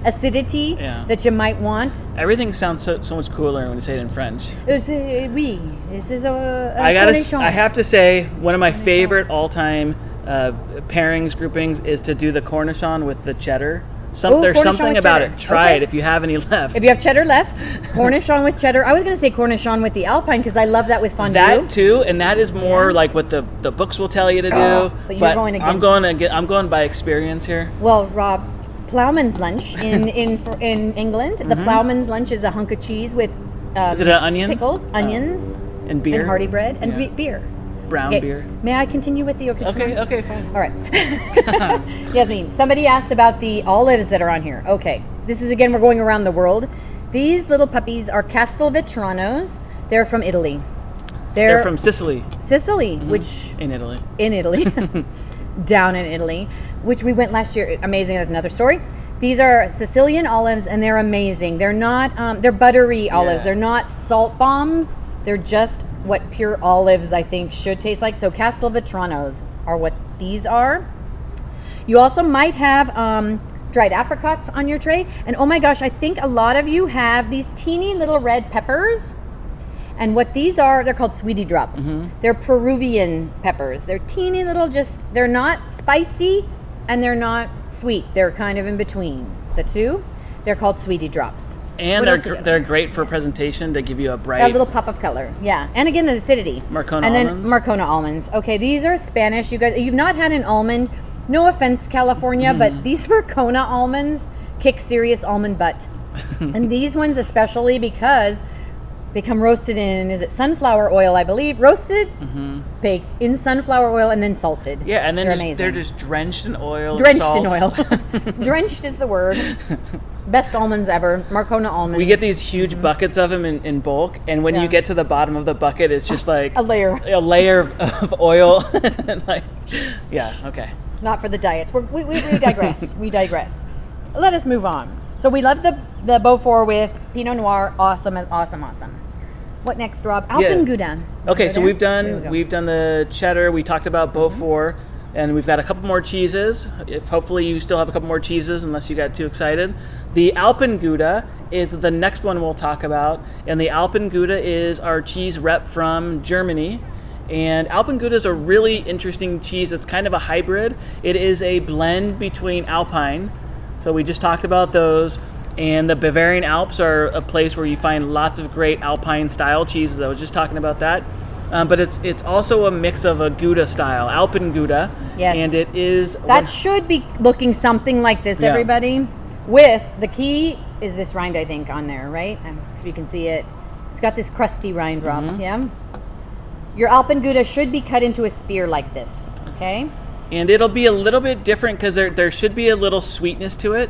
acidity that you might want. Everything sounds so much cooler when you say it in French. Oui, this is a cornichon. I have to say, one of my favorite all-time pairings groupings is to do the cornichon with the cheddar. There's something about it. Try it if you have any left. If you have cheddar left, cornichon with cheddar. I was going to say cornichon with the Alpine because I love that with fondue. That too, and that is more like what the books will tell you to do. But I'm going by experience here. Well, Rob, Ploughman's lunch in England. The Ploughman's lunch is a hunk of cheese with is it an onion? Pickles, onions, and beer, and hearty bread, and beer. Brown beer. May I continue with the accoutrements? Okay, fine. All right. Yasmin, somebody asked about the olives that are on here. Okay. This is, again, we're going around the world. These little puppies are Castelvetranos. They're from Italy. They're from Sicily. Which... In Italy. Down in Italy, which we went last year. Amazing. That's another story. These are Sicilian olives, and they're amazing. They're not... they're buttery olives. They're not salt bombs. They're just what pure olives, I think, should taste like. So Castelvetranos are what these are. You also might have dried apricots on your tray. And oh my gosh, I think a lot of you have these teeny little red peppers. And what these are, they're called sweetie drops. They're Peruvian peppers. They're teeny little, they're not spicy and they're not sweet. They're kind of in between the two. They're called sweetie drops. And they're great for presentation to give you a bright... A little pop of color, yeah. And again, the acidity. Marcona almonds. almonds. And then Marcona almonds. Okay, these are Spanish. You guys, you've not had an almond. No offense, California, but these Marcona almonds kick serious almond butt. And these ones especially because they come roasted in, is it sunflower oil, I believe? Roasted, baked in sunflower oil, and then salted. Yeah, and then they're just drenched in oil. Drenched salt. in oil. Drenched is the word. Best almonds ever, Marcona almonds. We get these huge buckets of them in bulk, and when you get to the bottom of the bucket, it's just like a layer of oil. Like, yeah, okay. Not for the diets. We digress. We digress. Let us move on. So we love the Beaufort with Pinot Noir. Awesome. What next, Rob? Alpen Gouda. Okay, so we've done the cheddar. We talked about Beaufort, and we've got a couple more cheeses. If hopefully you still have a couple more cheeses, unless you got too excited. The Alpen Gouda is the next one we'll talk about, and the Alpen Gouda is our cheese rep from Germany. And Alpen Gouda is a really interesting cheese. It's kind of a hybrid. It is a blend between Alpine. So we just talked about those. And the Bavarian Alps are a place where you find lots of great Alpine style cheeses. I was just talking about that. But it's also a mix of a Gouda style, Alpen Gouda. Yes. And it is... That should be looking something like this, everybody. With the key is this rind, I think, on there, right? If you can see it. It's got this crusty rind, Rob. Yeah. Your Alpen Gouda should be cut into a spear like this, okay? And it'll be a little bit different because there should be a little sweetness to it.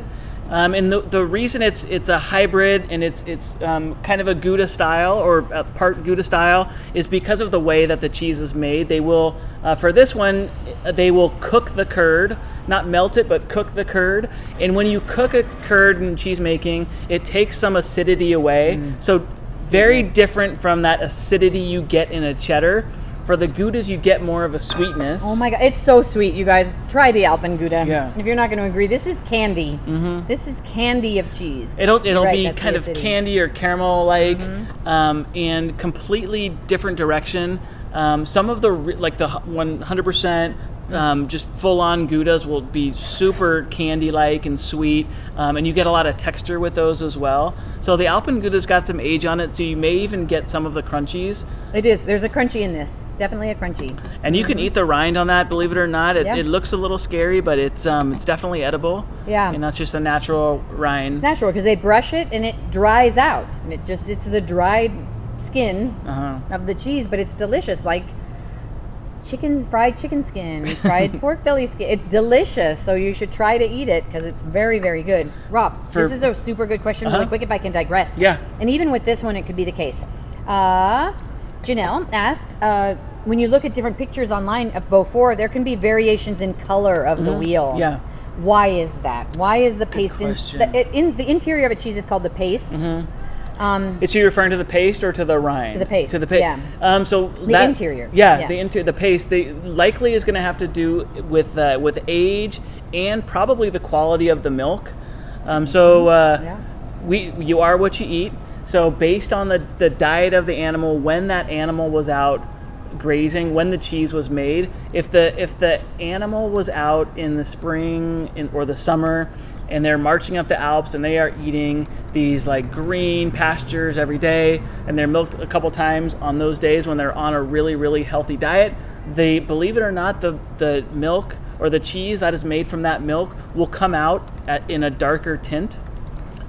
And the reason it's a hybrid and it's kind of a Gouda style or a part Gouda style is because of the way that the cheese is made. They will, for this one, they will cook the curd, not melt it, but cook the curd. And when you cook a curd in cheese making, it takes some acidity away. So very different from that acidity you get in a cheddar. For the Goudas, you get more of a sweetness. Oh my God, it's so sweet, you guys. Try the Alpen Gouda. Yeah. If you're not going to agree, this is candy. This is candy of cheese. It'll be kind of candy or caramel-like, and completely different direction. Some of the 100%. Just full-on Goudas will be super candy-like and sweet, and you get a lot of texture with those as well. So the Alpen Gouda's got some age on it, so you may even get some of the crunchies. It is. There's a crunchy in this. Definitely a crunchy. And you can eat the rind on that, believe it or not. It looks a little scary, but it's definitely edible. Yeah. And that's just a natural rind. It's natural because they brush it and it dries out. And it's the dried skin of the cheese, but it's delicious. Like fried chicken skin, fried pork belly skin. It's delicious, so you should try to eat it because it's very, very good. Rob, this is a super good question. Really quick, if I can digress. Yeah. And even with this one, it could be the case. Janelle asked, when you look at different pictures online of Beaufort, there can be variations in color of the wheel. Yeah. Why is that? Why is the paste in the interior of a cheese is called the paste? Is she referring to the paste or to the rind? To the paste. To the paste. Yeah. So the interior. Yeah, the paste. They likely is going to have to do with age and probably the quality of the milk. You are what you eat. So based on the diet of the animal, when that animal was out grazing, when the cheese was made, if the animal was out in the spring or the summer, and they're marching up the Alps and they are eating these like green pastures every day, and they're milked a couple times on those days when they're on a really, really healthy diet, they, believe it or not, the milk or the cheese that is made from that milk will come out in a darker tint,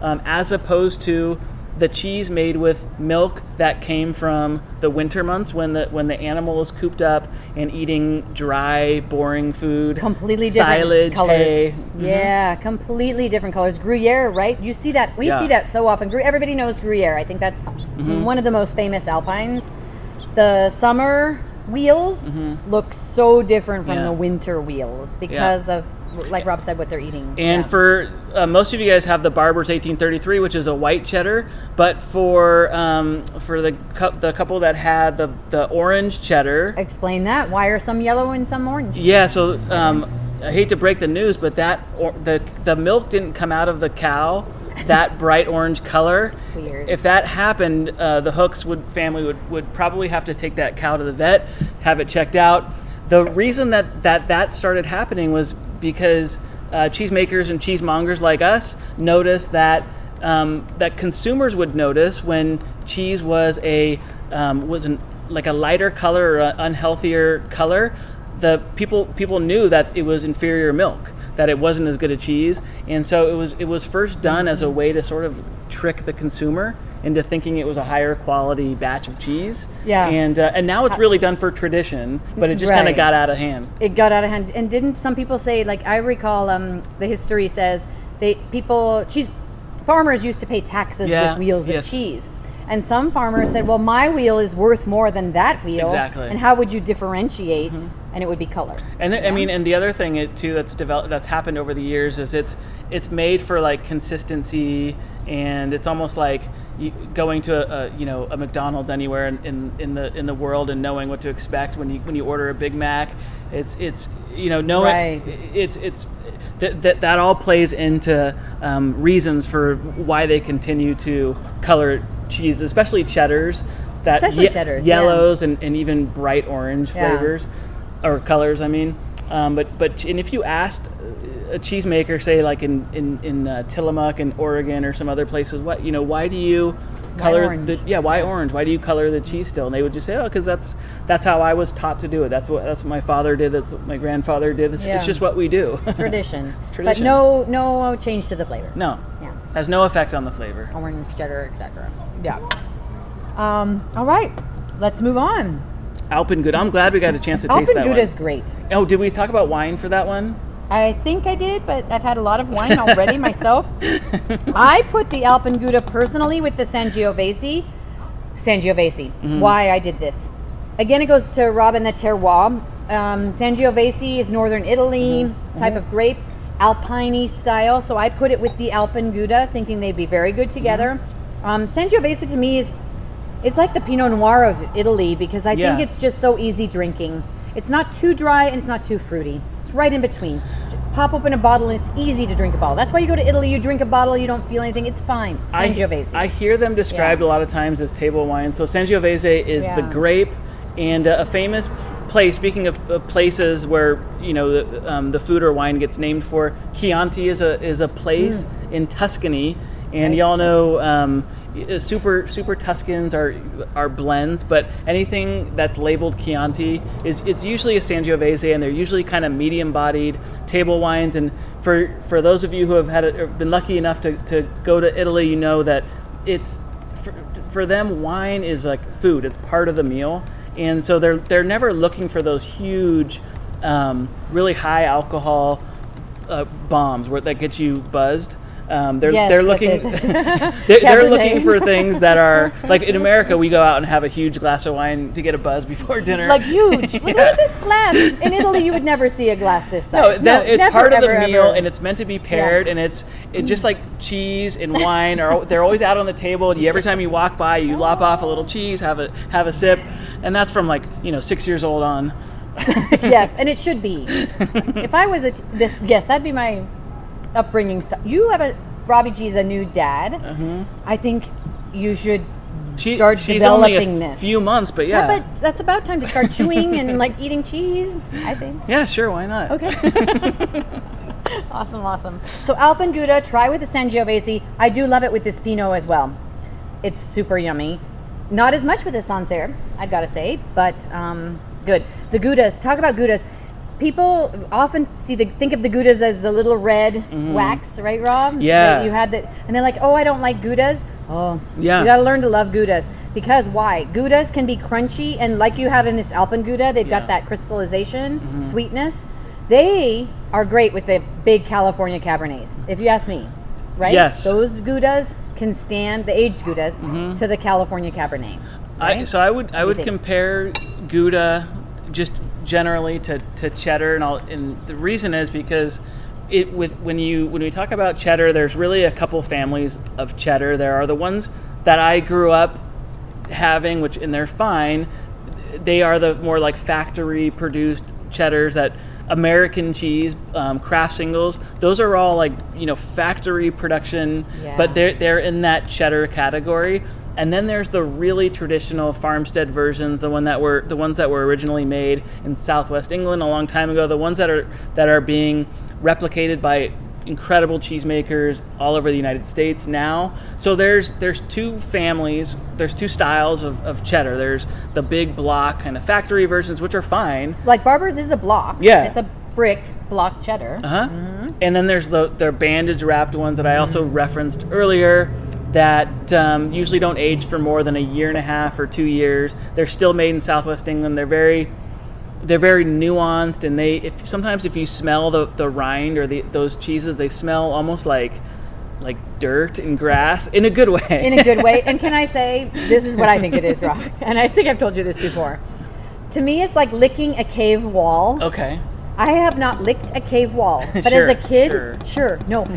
as opposed to the cheese made with milk that came from the winter months when the animal is cooped up and eating dry, boring food. Completely different silage, colors. Hay. Yeah, completely different colors. Gruyere, right? You see that. We see that so often. Everybody knows Gruyere. I think that's one of the most famous Alpines. The summer wheels look so different from the winter wheels because of, like Rob said, what they're eating. And for most of you guys have the Barbers 1833, which is a white cheddar, but for the couple that had the orange cheddar. Explain that. Why are some yellow and some orange? Yeah, so I hate to break the news, but the milk didn't come out of the cow that bright orange color. Weird. If that happened, the Hooks family would probably have to take that cow to the vet, have it checked out. The reason that started happening was because cheesemakers and cheesemongers like us noticed that consumers would notice when cheese was like a lighter color or an unhealthier color. The people knew that it was inferior milk, that it wasn't as good a cheese, and so it was first done as a way to sort of trick the consumer into thinking it was a higher quality batch of cheese. Yeah. And now it's really done for tradition, but it just kind of got out of hand. It got out of hand. And didn't some people say, like I recall, the history says farmers used to pay taxes with wheels of cheese. And some farmers said, well, my wheel is worth more than that wheel. Exactly. And how would you differentiate? And it would be color. And I mean, and the other thing too that's happened over the years is it's made for like consistency, and it's almost like going to a McDonald's anywhere in the world and knowing what to expect when you order a Big Mac. It's knowing that all plays into reasons for why they continue to color cheese, especially cheddars, yellows, and even bright orange flavors or colors. I mean, but if you asked a cheesemaker, say like in Tillamook in Oregon or some other places, why do you color why orange? Why do you color the cheese still? And they would just say, oh, because that's how I was taught to do it. That's what my father did. That's what my grandfather did. It's just what we do. Tradition. But no change to the flavor. No. Yeah. Has no effect on the flavor. Orange, cheddar, etc. Yeah. All right. Let's move on. Alpen Gouda. I'm glad we got a chance to taste that one. Alpen Gouda is great. Oh, did we talk about wine for that one? I think I did, but I've had a lot of wine already myself. I put the Alpen Gouda personally with the Sangiovese. Mm-hmm. Why I did this. Again, it goes to Rob and the terroir. Sangiovese is northern Italy type of grape, Alpine style. So I put it with the Alpen Gouda, thinking they'd be very good together. Sangiovese to me it's like the Pinot Noir of Italy, because I think it's just so easy drinking. It's not too dry and it's not too fruity. It's right in between. Pop open a bottle and it's easy to drink a bottle. That's why you go to Italy, you drink a bottle, you don't feel anything. It's fine. Sangiovese. I hear them described a lot of times as table wine. So Sangiovese is the grape, and a famous place, speaking of places where the food or wine gets named for, Chianti is a place in Tuscany, and y'all know super Tuscans are blends, but anything that's labeled Chianti it's usually a Sangiovese, and they're usually kind of medium-bodied table wines. And for those of you who have been lucky enough to go to Italy, you know that it's for them, wine is like food. It's part of the meal, and so they're never looking for those huge, really high alcohol bombs that get you buzzed. They're looking they're looking for things that are like, in America we go out and have a huge glass of wine to get a buzz before dinner. Like huge. Look at this glass. In Italy you would never see a glass this size. No, it's never, part of the meal, and it's meant to be paired, and it's just like cheese and wine they're always out on the table, and every time you walk by you lop off a little cheese, have a sip, and that's from 6 years old on. Yes, and it should be. If I was that'd be my upbringing stuff. You have Robbie G's a new dad. I think you should start developing this. She's only a few months, but but that's about time to start chewing and eating cheese, I think. Yeah, sure, why not? Okay. Awesome. So Alpen Gouda, try with the Sangiovese. I do love it with this Pinot as well. It's super yummy. Not as much with the Sancerre, I've got to say, but good. The Goudas, talk about Goudas. People often think of the Goudas as the little red wax, right, Rob? Yeah. You had that, and they're like, oh, I don't like Goudas. Oh, yeah. You got to learn to love Goudas. Because why? Goudas can be crunchy, and like you have in this Alpen Gouda, they've got that crystallization, sweetness. They are great with the big California Cabernets, if you ask me, right? Yes. Those Goudas can stand, the aged Goudas, to the California Cabernet. Right? I would compare Gouda just generally to cheddar, and the reason is because when we talk about cheddar, there's really a couple families of cheddar. There are the ones that I grew up having, and they're fine. They are the more like factory produced cheddars that American cheese, craft singles. Those are all like, factory production, but they're in that cheddar category. And then there's the really traditional farmstead versions, the ones that were originally made in Southwest England a long time ago, the ones that are being replicated by incredible cheesemakers all over the United States now. So there's two families, there's two styles of cheddar. There's the big block kind of factory versions, which are fine. Like Barbers is a block. Yeah. It's a brick block cheddar. Uh-huh. And then there's the bandage wrapped ones that I also referenced earlier that usually don't age for more than a year and a half or 2 years. They're still made in Southwest England. They're very nuanced, and sometimes if you smell the rind or those cheeses, they smell almost like dirt and grass in a good way. In a good way. And can I say, this is what I think it is, Rob, and I think I've told you this before. To me, it's like licking a cave wall. Okay. I have not licked a cave wall, but Sure, as a kid,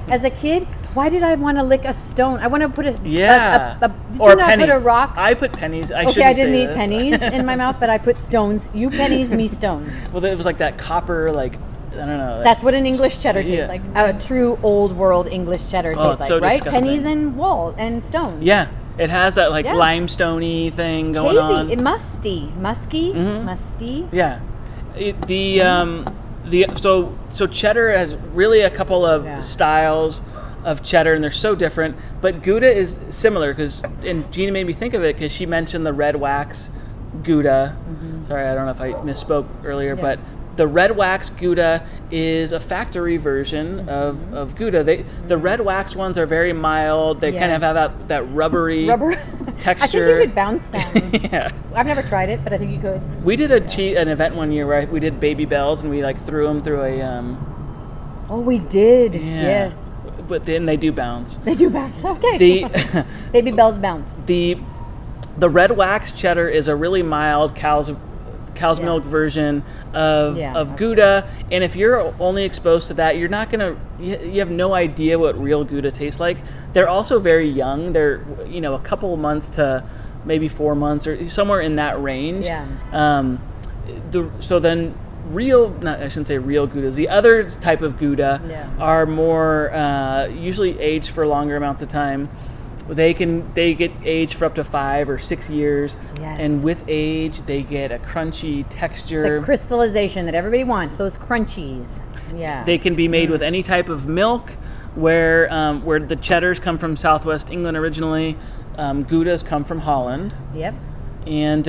as a kid, why did I want to lick a stone? I want to put did you not put a rock? I put pennies. I didn't eat pennies in my mouth, but I put stones. You pennies, me stones. Well, it was like that copper, like, I don't know. That's what an English cheddar tastes like. A true old world English cheddar tastes like, so right? disgusting. Pennies and wall and stones. Yeah, it has that limestoney thing going on. Musky. Yeah, so cheddar has really a couple of styles of cheddar, and they're so different. But Gouda is similar and Gina made me think of it because she mentioned the red wax Gouda. Mm-hmm. Sorry, I don't know if I misspoke earlier, but the red wax Gouda is a factory version of Gouda. The red wax ones are very mild. They kind of have that rubbery texture. I think you could bounce them. Yeah. I've never tried it, but I think you could. We did an event one year where we did baby bells, and we threw them through a. Oh, we did. Yeah. Yes. But then they do bounce. They do bounce. Okay. Baby bells bounce. The red wax cheddar is a really mild cow's milk version of Gouda, and if you're only exposed to that, you're not gonna. You have no idea what real Gouda tastes like. They're also very young. They're a couple of months to maybe 4 months or somewhere in that range. Yeah. So then. I shouldn't say real Goudas. The other type of Gouda are more usually aged for longer amounts of time. They get aged for up to 5 or 6 years, and with age they get a crunchy texture. The crystallization that everybody wants. Those crunchies. Yeah. They can be made with any type of milk. Where the cheddars come from Southwest England originally, Goudas come from Holland. Yep. And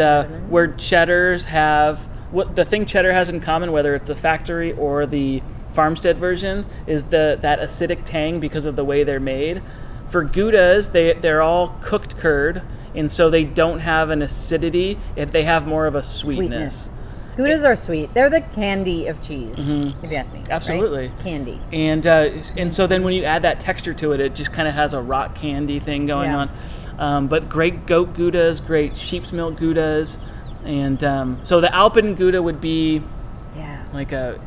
where cheddars have. What the thing cheddar has in common, whether it's the factory or the farmstead versions, is that acidic tang because of the way they're made. For Goudas, they're all cooked curd, and so they don't have an acidity. They have more of a sweetness. Goudas are sweet. They're the candy of cheese, if you ask me. Absolutely. Right? Candy. And so then when you add that texture to it, it just kind of has a rock candy thing going on. But great goat Goudas, great sheep's milk Goudas. And so the Alpen Gouda would be like I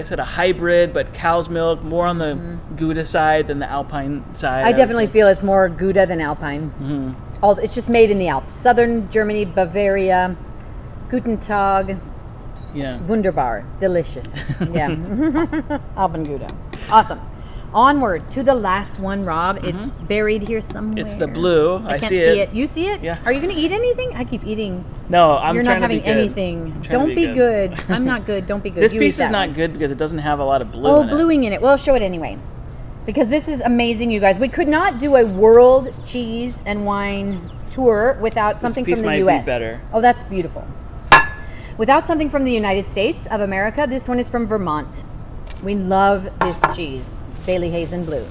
said, a hybrid, but cow's milk, more on the Gouda side than the Alpine side. I definitely feel it's more Gouda than Alpine. Mm-hmm. It's just made in the Alps. Southern Germany, Bavaria, Guten Tag. Yeah. Wunderbar. Delicious. Yeah. Alpen Gouda. Awesome. Onward to the last one, Rob. It's buried here somewhere. It's the blue. I can't see it. You see it? Yeah. Are you going to eat anything? I keep eating. No, I'm You're trying not to be having good. anything. Don't be good. I'm not good. Don't be good. This you piece eat that is not one. good because it doesn't have a lot of blue in it. Bluing in it. Well, I'll show it anyway. Because this is amazing, you guys. We could not do a world cheese and wine tour without something from the might U.S. Be better. Oh, that's beautiful. Without something from the United States of America. This one is from Vermont. We love this cheese. Bayley Hazen Blue.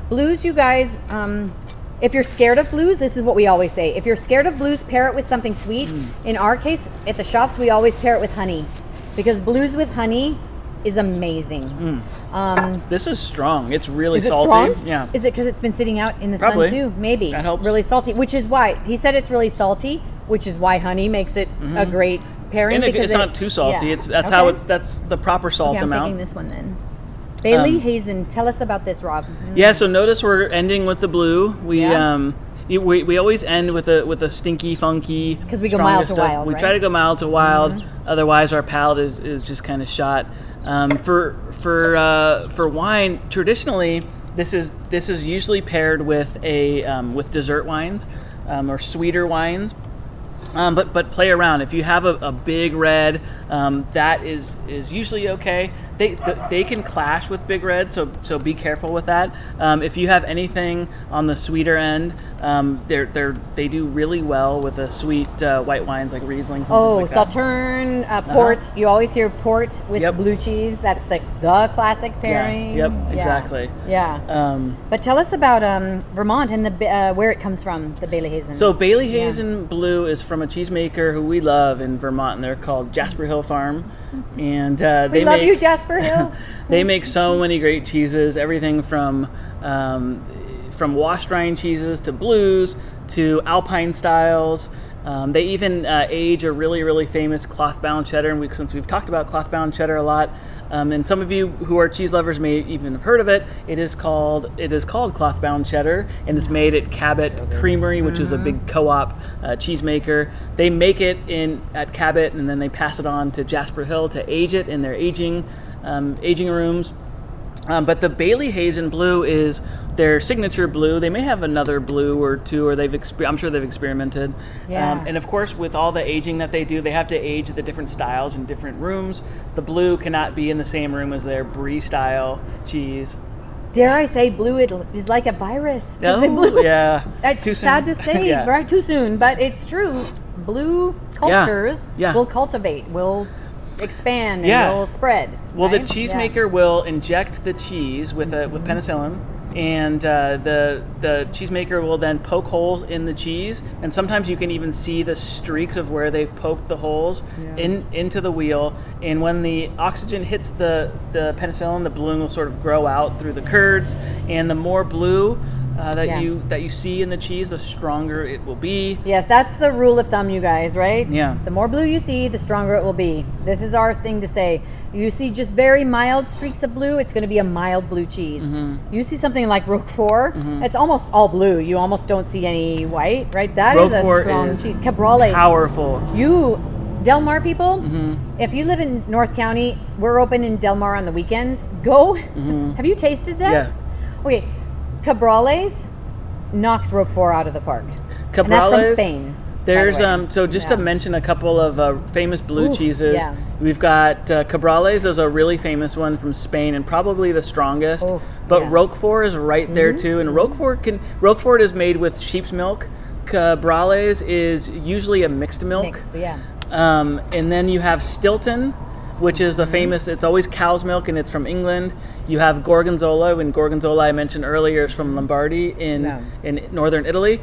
Blues, you guys, if you're scared of blues, this is what we always say. If you're scared of blues, pair it with something sweet. In our case, at the shops, we always pair it with honey. Because blues with honey is amazing. This is strong. It's really is it salty. Strong? Yeah. Is it because it's been sitting out in the Probably. sun too? Maybe. That helps. Really salty, which is why, he said it's really salty, which is why honey makes it a great pairing. And because it's not too salty. Yeah. That's the proper salt I'm amount. taking this one then. Bayley Hazen, tell us about this, Rob. Yeah, so notice we're ending with the blue. We always end with a stinky, funky. Because we go stronger mild to stuff. wild, We right? try to go mild to wild. Otherwise, our palate is just kind of shot. For wine, traditionally, this is usually paired with with dessert wines or sweeter wines. But play around. If you have a big red, that is usually okay. They can clash with big red, so be careful with that. If you have anything on the sweeter end, they do really well with the sweet white wines like Rieslings. And things like that. Sauterne, port. You always hear port with Yep. blue cheese. That's the classic pairing. Yep, exactly. Yeah. But tell us about Vermont and the where it comes from, the Bayley Hazen. So Bayley Hazen Blue is from a cheesemaker who we love in Vermont, and they're called Jasper Hill Farm. And we love you, Jasper Hill. They make so many great cheeses, everything from wash drying cheeses to blues to Alpine styles. They even age a really, really famous Clothbound Cheddar, and since we've talked about Clothbound Cheddar a lot, and some of you who are cheese lovers may even have heard of it. It is called Clothbound Cheddar, and it's made at Cabot Creamery, which is a big co-op cheesemaker. They make it at Cabot, and then they pass it on to Jasper Hill to age it in their aging rooms. But the Bayley Hazen Blue is their signature blue. They may have another blue or two, or I'm sure they've experimented. Yeah. And of course, with all the aging that they do, they have to age the different styles in different rooms. The blue cannot be in the same room as their brie style cheese. Dare I say, blue is like a virus. Oh, yeah. It's Too sad soon. to say, Yeah. right? Too soon, but it's true. Blue cultures Yeah. will cultivate, will expand, and Yeah. will spread. Well, right? the cheesemaker will inject the cheese with penicillin, and the cheesemaker will then poke holes in the cheese, and sometimes you can even see the streaks of where they've poked the holes into the wheel. And when the oxygen hits the penicillin, the bloom will sort of grow out through the curds, and the more blue that you see in the cheese, the stronger it will be. Yes, that's the rule of thumb, you guys, right? Yeah. The more blue you see, the stronger it will be. This is our thing to say. You see just very mild streaks of blue, it's going to be a mild blue cheese. You see something like Roquefort, it's almost all blue. You almost don't see any white, right? That is a Roquefort strong is cheese. Cabrales. Powerful. You, Del Mar people, if you live in North County, we're open in Del Mar on the weekends. Go. Have you tasted that? Yeah. Okay. Cabrales knocks Roquefort out of the park. Cabrales, And that's from Spain. There's by the way. so just to mention a couple of famous blue cheeses. yeah. We've got Cabrales is a really famous one from Spain and probably the strongest. But Roquefort is right there too. And Roquefort is made with sheep's milk. Cabrales is usually a mixed milk. Mixed, yeah. And then you have Stilton, which is a famous. It's always cow's milk and it's from England. You have Gorgonzola, and Gorgonzola I mentioned earlier is from Lombardy in northern Italy.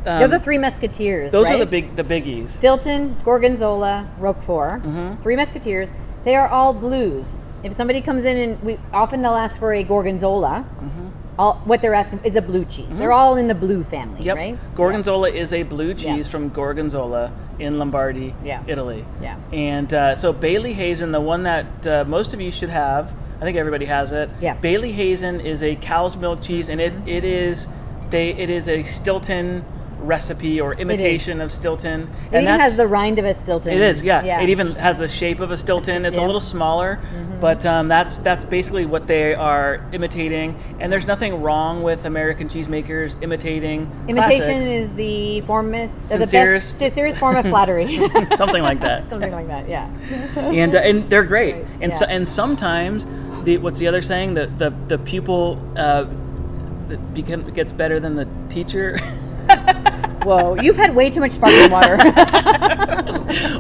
They're the Three Musketeers. Those right? are the biggies. Stilton, Gorgonzola, Roquefort, Three Musketeers. They are all blues. If somebody comes in and often they'll ask for a Gorgonzola. What they're asking is a blue cheese. They're all in the blue family, right? Gorgonzola is a blue cheese from Gorgonzola in Lombardy, Italy. Yeah. And so Bayley Hazen, the one that most of you should have, I think everybody has it. Yeah. Bayley Hazen is a cow's milk cheese, and it is a Stilton recipe or imitation of Stilton. It even has the rind of a Stilton. It is, yeah. It even has the shape of a Stilton. It's a little smaller, but that's basically what they are imitating. And there's nothing wrong with American cheesemakers imitating Imitation classics. is the Sincerest. sincerest form of flattery. Something like that. Something like that, yeah. And they're great. Right, And so, and sometimes what's the other saying? The pupil gets better than the teacher. Whoa, you've had way too much sparkling water.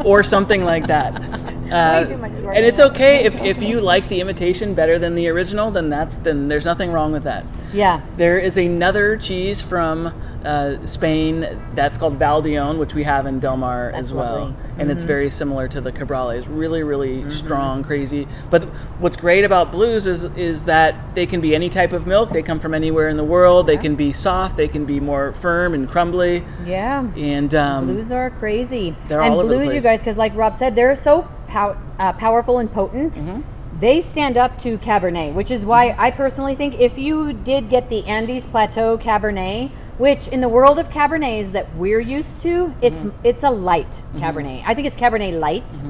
Or something like that. Way too much sparkling And it's water. okay if you like the imitation better than the original, then there's nothing wrong with that. Yeah. There is another cheese from Spain that's called Valdione, which we have in Del Mar as well. lovely. And it's very similar to the Cabrales. Really, really strong, crazy. But what's great about blues is that they can be any type of milk. They come from anywhere in the world. They can be soft. They can be more firm and crumbly. Yeah. And Blues are crazy. They're and all over the blues, you place. guys, because like Rob said, they're so powerful and potent. They stand up to Cabernet, which is why I personally think if you did get the Andes Plateau Cabernet which in the world of Cabernets that we're used to, it's a light Cabernet. I think it's Cabernet light,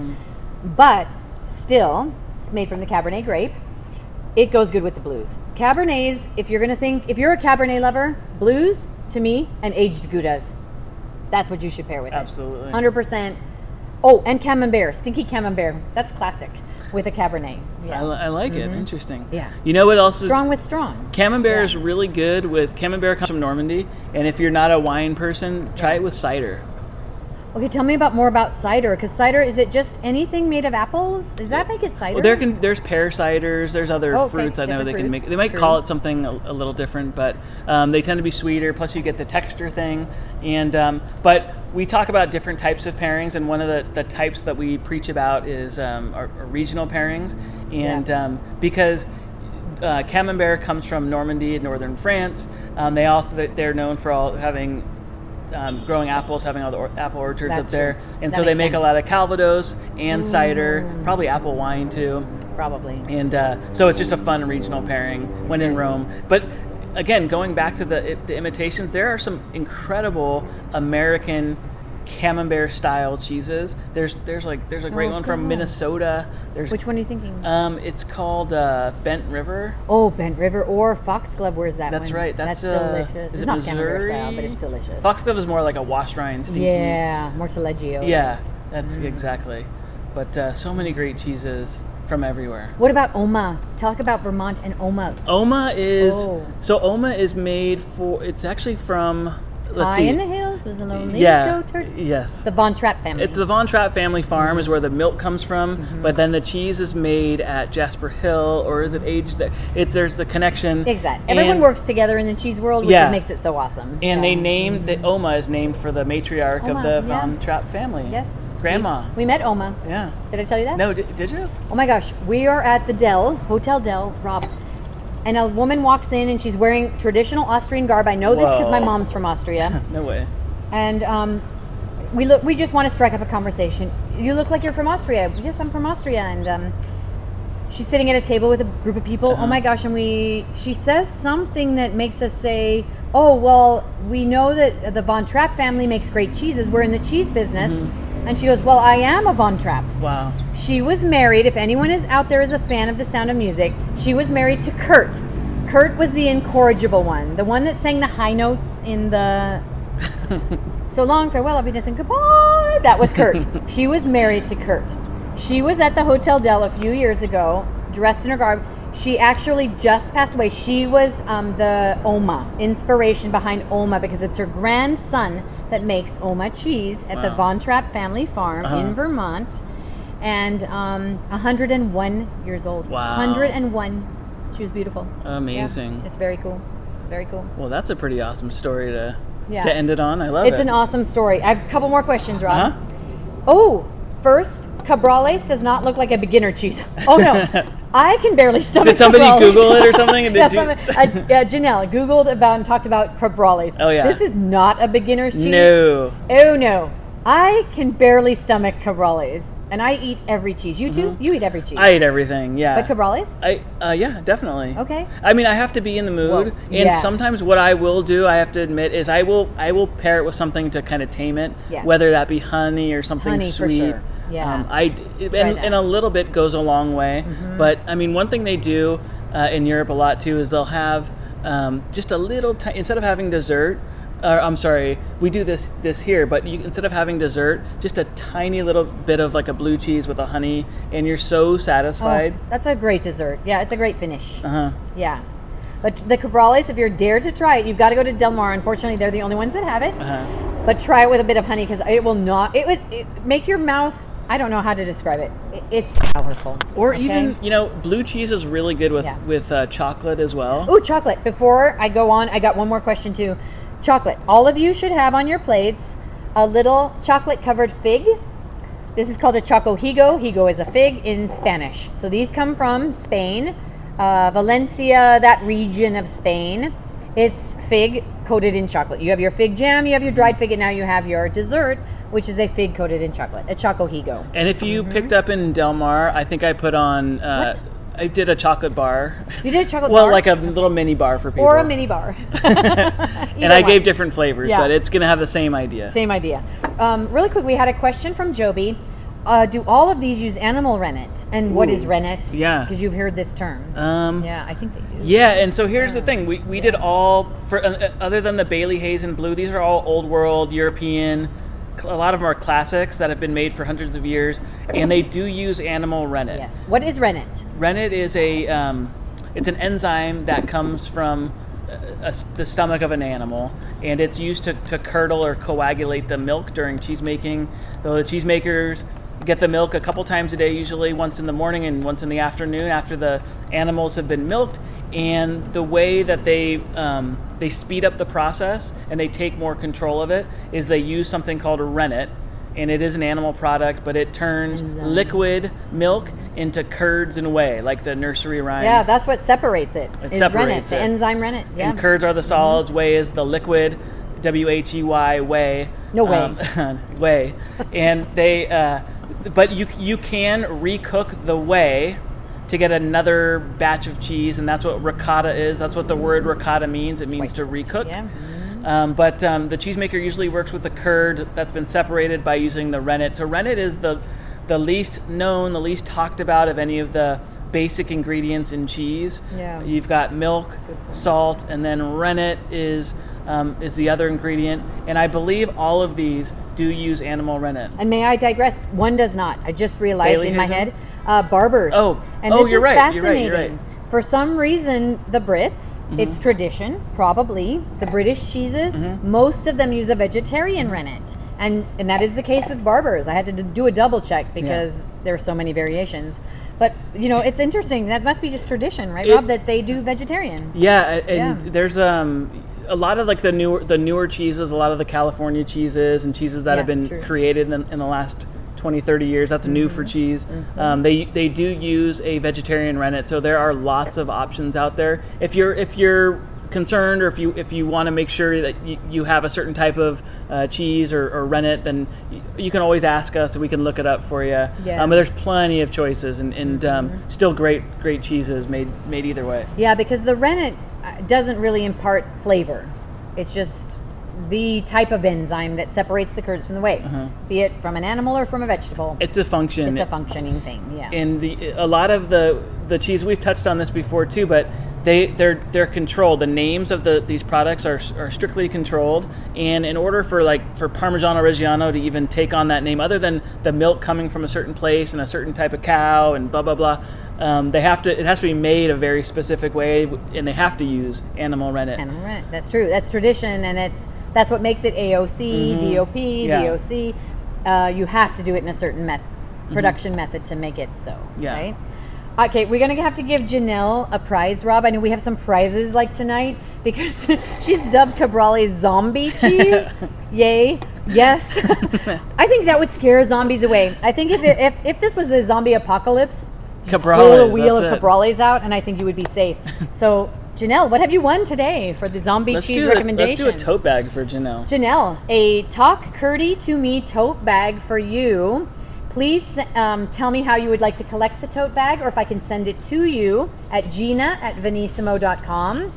but still, it's made from the Cabernet grape. It goes good with the blues. Cabernets, if you're a Cabernet lover, blues, to me, and aged Goudas. That's what you should pair with it. Absolutely. 100%. Oh, and Camembert, stinky Camembert. That's classic with a Cabernet. Yeah. I like it. Interesting. Yeah. You know what else is... Strong with strong. Camembert is really good with... Camembert comes from Normandy, and if you're not a wine person, try it with cider. Okay, tell me more about cider, because cider, is it just anything made of apples? Does that make it cider? Well, there's pear ciders, there's other fruits I know they can make. They might call it something a little different, but they tend to be sweeter, plus you get the texture thing. And but we talk about different types of pairings, and one of the types that we preach about is our regional pairings. And because Camembert comes from Normandy in northern France, they're known for having growing apples, having all the apple orchards up there. And so they make a lot of Calvados and cider, probably apple wine too. Probably. And so it's just a fun regional pairing when in Rome. But again, going back to the imitations, there are some incredible American Camembert style cheeses. There's a great one from Minnesota. Which one are you thinking? It's called Bent River. Oh, Bent River or Foxglove. Where's that? That's one? right. That's delicious. It's not Camembert style, but it's delicious. Foxglove is more like a wash rind stinky. Yeah, more Taleggio. Yeah, that's exactly. But so many great cheeses from everywhere. What about Oma? Talk about Vermont and Oma. Oma is made for. It's actually from. Let's see. In the hills was a lonely goat herd. Yes. The Von Trapp family. It's the Von Trapp family farm is where the milk comes from, but then the cheese is made at Jasper Hill, or is it aged there? There's the connection. Exactly. Everyone works together in the cheese world, which makes it so awesome. And they named the Oma is named for the matriarch of the Von Trapp family. Yes. Grandma. We met Oma. Yeah. Did I tell you that? No, did you? Oh my gosh, we are at the Hotel Del, Rob. And a woman walks in and she's wearing traditional Austrian garb. I know this because my mom's from Austria. No way. And we just want to strike up a conversation. You look like you're from Austria. Yes, I'm from Austria. And she's sitting at a table with a group of people. Oh my gosh, and she says something that makes us say, oh, well, we know that the Von Trapp family makes great cheeses. We're in the cheese business. And she goes, well, I am a Von Trapp. Wow. She was married, if anyone is out there is a fan of The Sound of Music, she was married to Kurt. Kurt was the incorrigible one, the one that sang the high notes in the So Long, Farewell, Happiness, and Goodbye. That was Kurt. She was married to Kurt. She was at the Hotel Del a few years ago, dressed in her garb. She actually just passed away. She was the Oma, inspiration behind Oma, because it's her grandson that makes Oma cheese at the Von Trapp family farm in Vermont. And 101 years old. Wow. 101. She was beautiful. Amazing. Yeah, it's very cool. It's very cool. Well, that's a pretty awesome story to end it on. I love It's it. an awesome story. I have a couple more questions, Rob. Oh, first, Cabrales does not look like a beginner cheese. Oh, no. I can barely stomach Did somebody Cabrales. Google it or something? Janelle Googled about and talked about Cabrales. Oh, yeah. This is not a beginner's cheese. No. Oh, no. I can barely stomach Cabrales, and I eat every cheese. You too? You eat every cheese. I eat everything, yeah. But Cabrales? Yeah, definitely. Okay. I mean, I have to be in the mood, and sometimes what I will do, I have to admit, is I will pair it with something to kind of tame it, whether that be honey or something sweet. For sure. Yeah. And a little bit goes a long way. But I mean, one thing they do in Europe a lot too is they'll have just a little instead of having dessert. I'm sorry, we do this here, but instead of having dessert, just a tiny little bit of like a blue cheese with a honey, and you're so satisfied. Oh, that's a great dessert. Yeah, it's a great finish. Yeah. But the Cabrales, if you're dare to try it, you've got to go to Del Mar. Unfortunately, they're the only ones that have it. But try it with a bit of honey, because it will not, it would make your mouth, I don't know how to describe it. It's powerful. Or even, blue cheese is really good with chocolate as well. Oh, chocolate. Before I go on, I got one more question too. Chocolate. All of you should have on your plates a little chocolate-covered fig. This is called a choco higo. Higo is a fig in Spanish. So these come from Spain, Valencia, that region of Spain. It's fig coated in chocolate. You have your fig jam, you have your dried fig, and now you have your dessert, which is a fig coated in chocolate, a choco higo. And if you picked up in Del Mar, I think I put on... What? I did a chocolate bar. You did a chocolate bar? Well, like a little mini bar for people. Or a mini bar. And I gave different flavors, but it's going to have the same idea. Same idea. Really quick, we had a question from Joby. Do all of these use animal rennet? And what is rennet? Yeah. Because you've heard this term. Yeah, I think they do. Yeah, and so here's the thing. We did all, for other than the Bayley, Hazen, Blue, these are all old world, European. A lot of them are classics that have been made for hundreds of years, and they do use animal rennet. Yes. What is rennet? Rennet is it's an enzyme that comes from the stomach of an animal, and it's used to curdle or coagulate the milk during cheese making. So the cheesemakers get the milk a couple times a day, usually once in the morning and once in the afternoon after the animals have been milked. And the way that they speed up the process and they take more control of it is they use something called a rennet, and it is an animal product, but it turns liquid milk into curds and whey, like the nursery rhyme. Yeah, that's what separates it. It separates rennet, it. the enzyme rennet. Yeah. And curds are the solids, whey is the liquid, W-H-E-Y, whey. No way. Whey. And they, but you can recook the whey to get another batch of cheese, and that's what ricotta is. That's what the word ricotta means. It means to recook. Yeah. But the cheesemaker usually works with the curd that's been separated by using the rennet. So rennet is the least known, the least talked about of any of the basic ingredients in cheese. Yeah. You've got milk, salt, and then rennet is the other ingredient. And I believe all of these do use animal rennet. And may I digress? One does not. I just realized Bayley, in my Hazen? head. Barbers. And this you're is right. fascinating. You're right. For some reason, the Brits, it's tradition, probably, the British cheeses, most of them use a vegetarian rennet. And that is the case with Barbers. I had to do a double check because there are so many variations. But, it's interesting. That must be just tradition, right, Rob, that they do vegetarian. Yeah, and there's a lot of like the newer cheeses, a lot of the California cheeses and cheeses that have been created in the last 20, 30 years. That's new for cheese. They do use a vegetarian rennet, so there are lots of options out there. If you're concerned, or if you want to make sure that you have a certain type of cheese or rennet, then you can always ask us and we can look it up for you. But there's plenty of choices and still great cheeses made either way. Yeah, because the rennet doesn't really impart flavor. It's just the type of enzyme that separates the curds from the whey, be it from an animal or from a vegetable. It's a function. It's a functioning thing, yeah. And a lot of the cheese, we've touched on this before too, but they're controlled. The names of these products are strictly controlled, and in order for Parmigiano Reggiano to even take on that name, other than the milk coming from a certain place and a certain type of cow and blah blah blah, it has to be made a very specific way, and they have to use animal rennet. Animal rennet, that's true. That's tradition, and that's what makes it AOC, DOP, DOC. You have to do it in a certain production method to make it so, right? Okay, we're going to have to give Janelle a prize, Rob. I know we have some prizes like tonight because she's dubbed Cabrales zombie cheese. Yay. Yes. I think that would scare zombies away. I think if this was the zombie apocalypse, just pull a wheel of Cabrales out and I think you would be safe. So, Janelle, what have you won today for the zombie cheese recommendation? Let's do a tote bag for Janelle. Janelle, a Talk Curdy to Me tote bag for you. Please tell me how you would like to collect the tote bag, or if I can send it to you at gina@venissimo.com.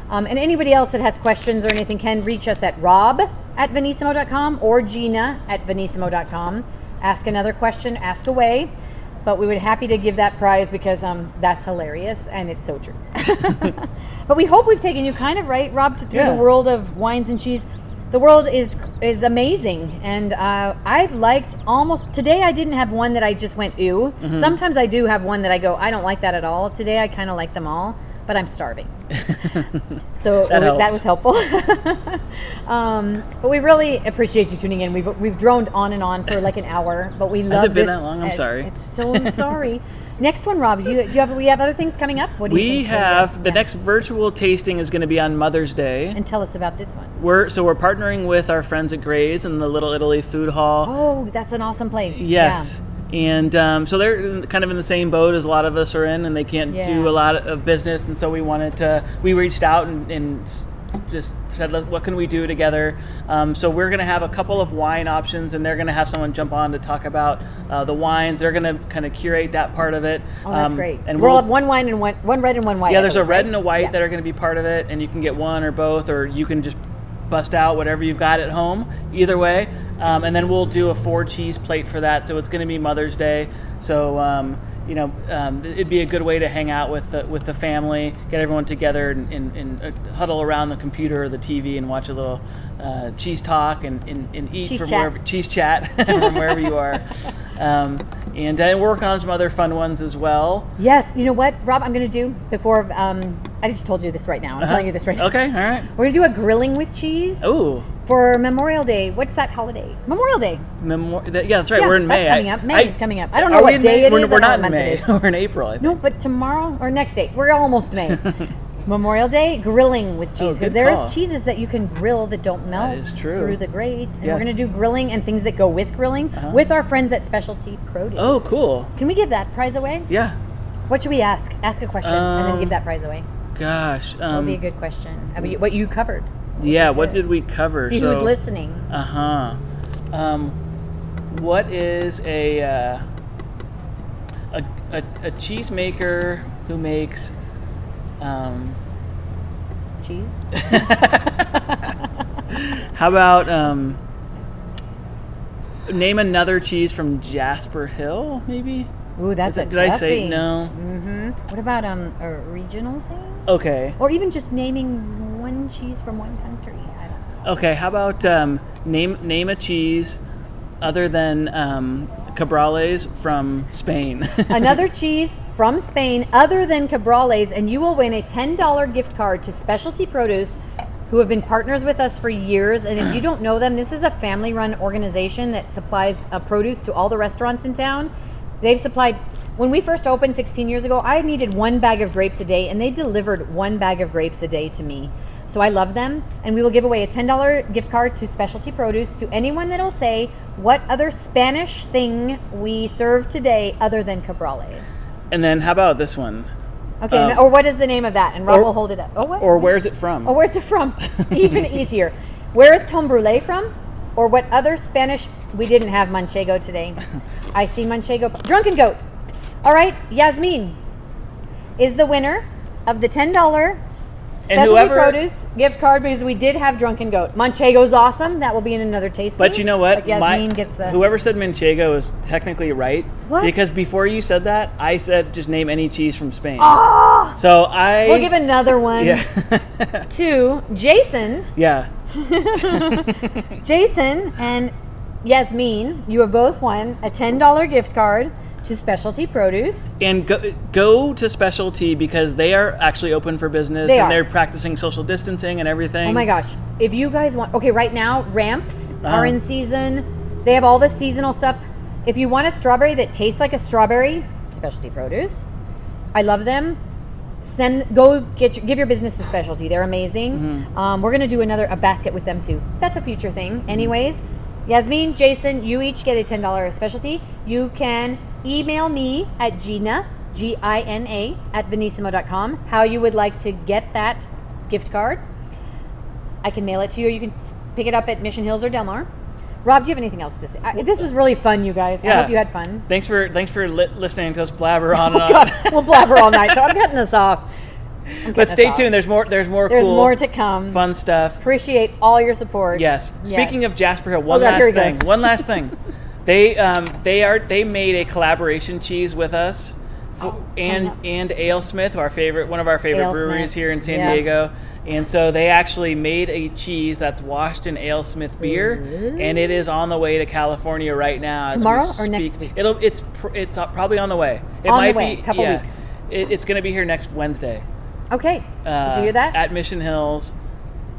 And anybody else that has questions or anything can reach us at rob@venissimo.com or gina@venissimo.com. Ask another question, ask away. But we would be happy to give that prize because that's hilarious and it's so true. But we hope we've taken you kind of, right, Rob, through the world of wines and cheese. The world is amazing, and I've liked almost... Today I didn't have one that I just went, ew. Sometimes I do have one that I go, I don't like that at all. Today I kind of like them all, but I'm starving. So that was helpful. But we really appreciate you tuning in. We've droned on and on for like an hour, but we love this. Has it been that long? I'm sorry. I'm sorry. Next one, Rob. We have other things coming up? What do you think? We have the next virtual tasting is going to be on Mother's Day. And tell us about this one. We're partnering with our friends at Gray's in the Little Italy Food Hall. Oh, that's an awesome place. Yes. Yeah. And so they're kind of in the same boat as a lot of us are in, and they can't do a lot of business. And so we reached out and just said, what can we do together? So we're going to have a couple of wine options, and they're going to have someone jump on to talk about the wines. They're going to kind of curate that part of it. Oh, that's great. And we'll have one wine and one red and one white. Yeah, there's a red right? and a white Yeah. that are going to be part of it, and you can get one or both, or you can just bust out whatever you've got at home, either way. And then we'll do a 4-cheese plate for that. So it's going to be Mother's Day. So, it'd be a good way to hang out with the family, get everyone together and huddle around the computer or the TV and watch a little cheese talk and eat cheese from chat. wherever, cheese chat from wherever you are. And work on some other fun ones as well. Yes. You know what, Rob, I'm going to do before, I just told you this right now. I'm telling you this right now. Okay, all right. We're going to do a grilling with cheese. Ooh. For Memorial Day. What's that holiday? Memorial Day. Yeah, that's right. Yeah, We're in May. That's coming up. May is coming up. I don't know Are we what in day May? it is. We're I don't not know in what May. month it is. We're in April, I think. No, but tomorrow or next day. We're almost May. Memorial Day, grilling with cheese. Because good there's call. cheeses that you can grill that don't melt is true. through the grate. And Yes. we're going to do grilling and things that go with grilling with our friends at Specialty Produce. Oh, cool. Can we give that prize away? Yeah. What should we ask? Ask a question and then give that prize away. Gosh. That would be a good question. I mean, what you covered. Yeah, what did we cover? See who's listening. What is a cheesemaker who makes Cheese? how about name another cheese from Jasper Hill, maybe? Ooh, that's a toughie. Did I say no? Mm-hmm. What about a regional thing? Okay. Or even just naming one cheese from one country. I don't know. Okay, how about name a cheese other than cabrales from Spain? Another cheese from Spain other than cabrales, and you will win a $10 gift card to Specialty Produce, who have been partners with us for years. And if you don't know them, this is a family-run organization that supplies produce to all the restaurants in town. They've supplied, when we first opened 16 years ago, I needed 1 bag of grapes a day, and they delivered 1 bag of grapes a day to me. So I love them, and we will give away a $10 gift card to Specialty Produce to anyone that'll say what other Spanish thing we serve today other than cabrales. And then how about this one? Okay, or what is the name of that? And Rob will hold it up. Oh, what? Or where's it from? Oh, where's it from? Even easier. Where is Tomme Brûlée from? Or what other Spanish? We didn't have Manchego today. I see Manchego. Drunken Goat. All right, Yasmin is the winner of the $10 Specialty Produce gift card, because we did have Drunken Goat. Manchego's awesome. That will be in another tasting. But you know what? But Yasmin gets the... Whoever said Manchego is technically right. What? Because before you said that, I said just name any cheese from Spain. Oh! So We'll give another one Yeah. to Jason. Yeah. Jason and Yasmin, you have both won a $10 gift card to Specialty Produce. And go to Specialty, because they are actually open for business. They're practicing social distancing and everything. Oh my gosh. If you guys want... Okay, right now, ramps are in season. They have all the seasonal stuff. If you want a strawberry that tastes like a strawberry, Specialty Produce. I love them. Give your business to Specialty. They're amazing. Mm-hmm. We're going to do a basket with them too. That's a future thing. Anyways, Yasmin, Jason, you each get a $10 Specialty. You can email me at Gina, Gina, at Venissimo.com, how you would like to get that gift card. I can mail it to you, or you can pick it up at Mission Hills or Del Mar. Rob, do you have anything else to say? This was really fun, you guys. Yeah. I hope you had fun. Thanks for listening to us blabber on and on. God, we'll blabber all night, so I'm cutting us off. But stay tuned. There's more There's cool, more to come. Fun stuff. Appreciate all your support. Yes. Speaking of Jasper Hill, Here he goes. One last thing. They made a collaboration cheese with us, and AleSmith, one of our favorite breweries here in San Diego. And so they actually made a cheese that's washed in AleSmith beer, and it is on the way to California right now. Tomorrow or next week? It's probably on the way. It on might the way, be a couple weeks. It's going to be here next Wednesday. Okay. Did you hear that? At Mission Hills.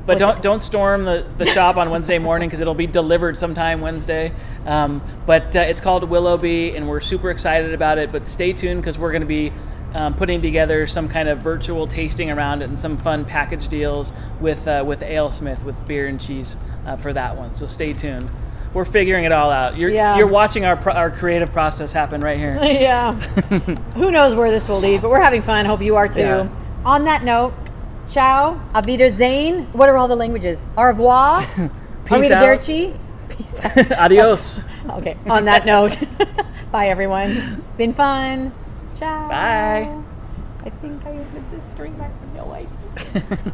But don't storm the shop on Wednesday morning, because it'll be delivered sometime Wednesday. But it's called Willoughby, and we're super excited about it. But stay tuned, because we're going to be putting together some kind of virtual tasting around it and some fun package deals with AleSmith, with beer and cheese for that one. So stay tuned. We're figuring it all out. You're watching our creative process happen right here. Yeah. Who knows where this will lead, but we're having fun. Hope you are too. Yeah. On that note, Ciao. Auf Wiedersehen. What are all the languages? Au revoir. Peace out. Arrivederci. Peace out. Adios. Okay, on that note, bye everyone. Been fun. Ciao. Bye. I think I opened this stream. I have no idea.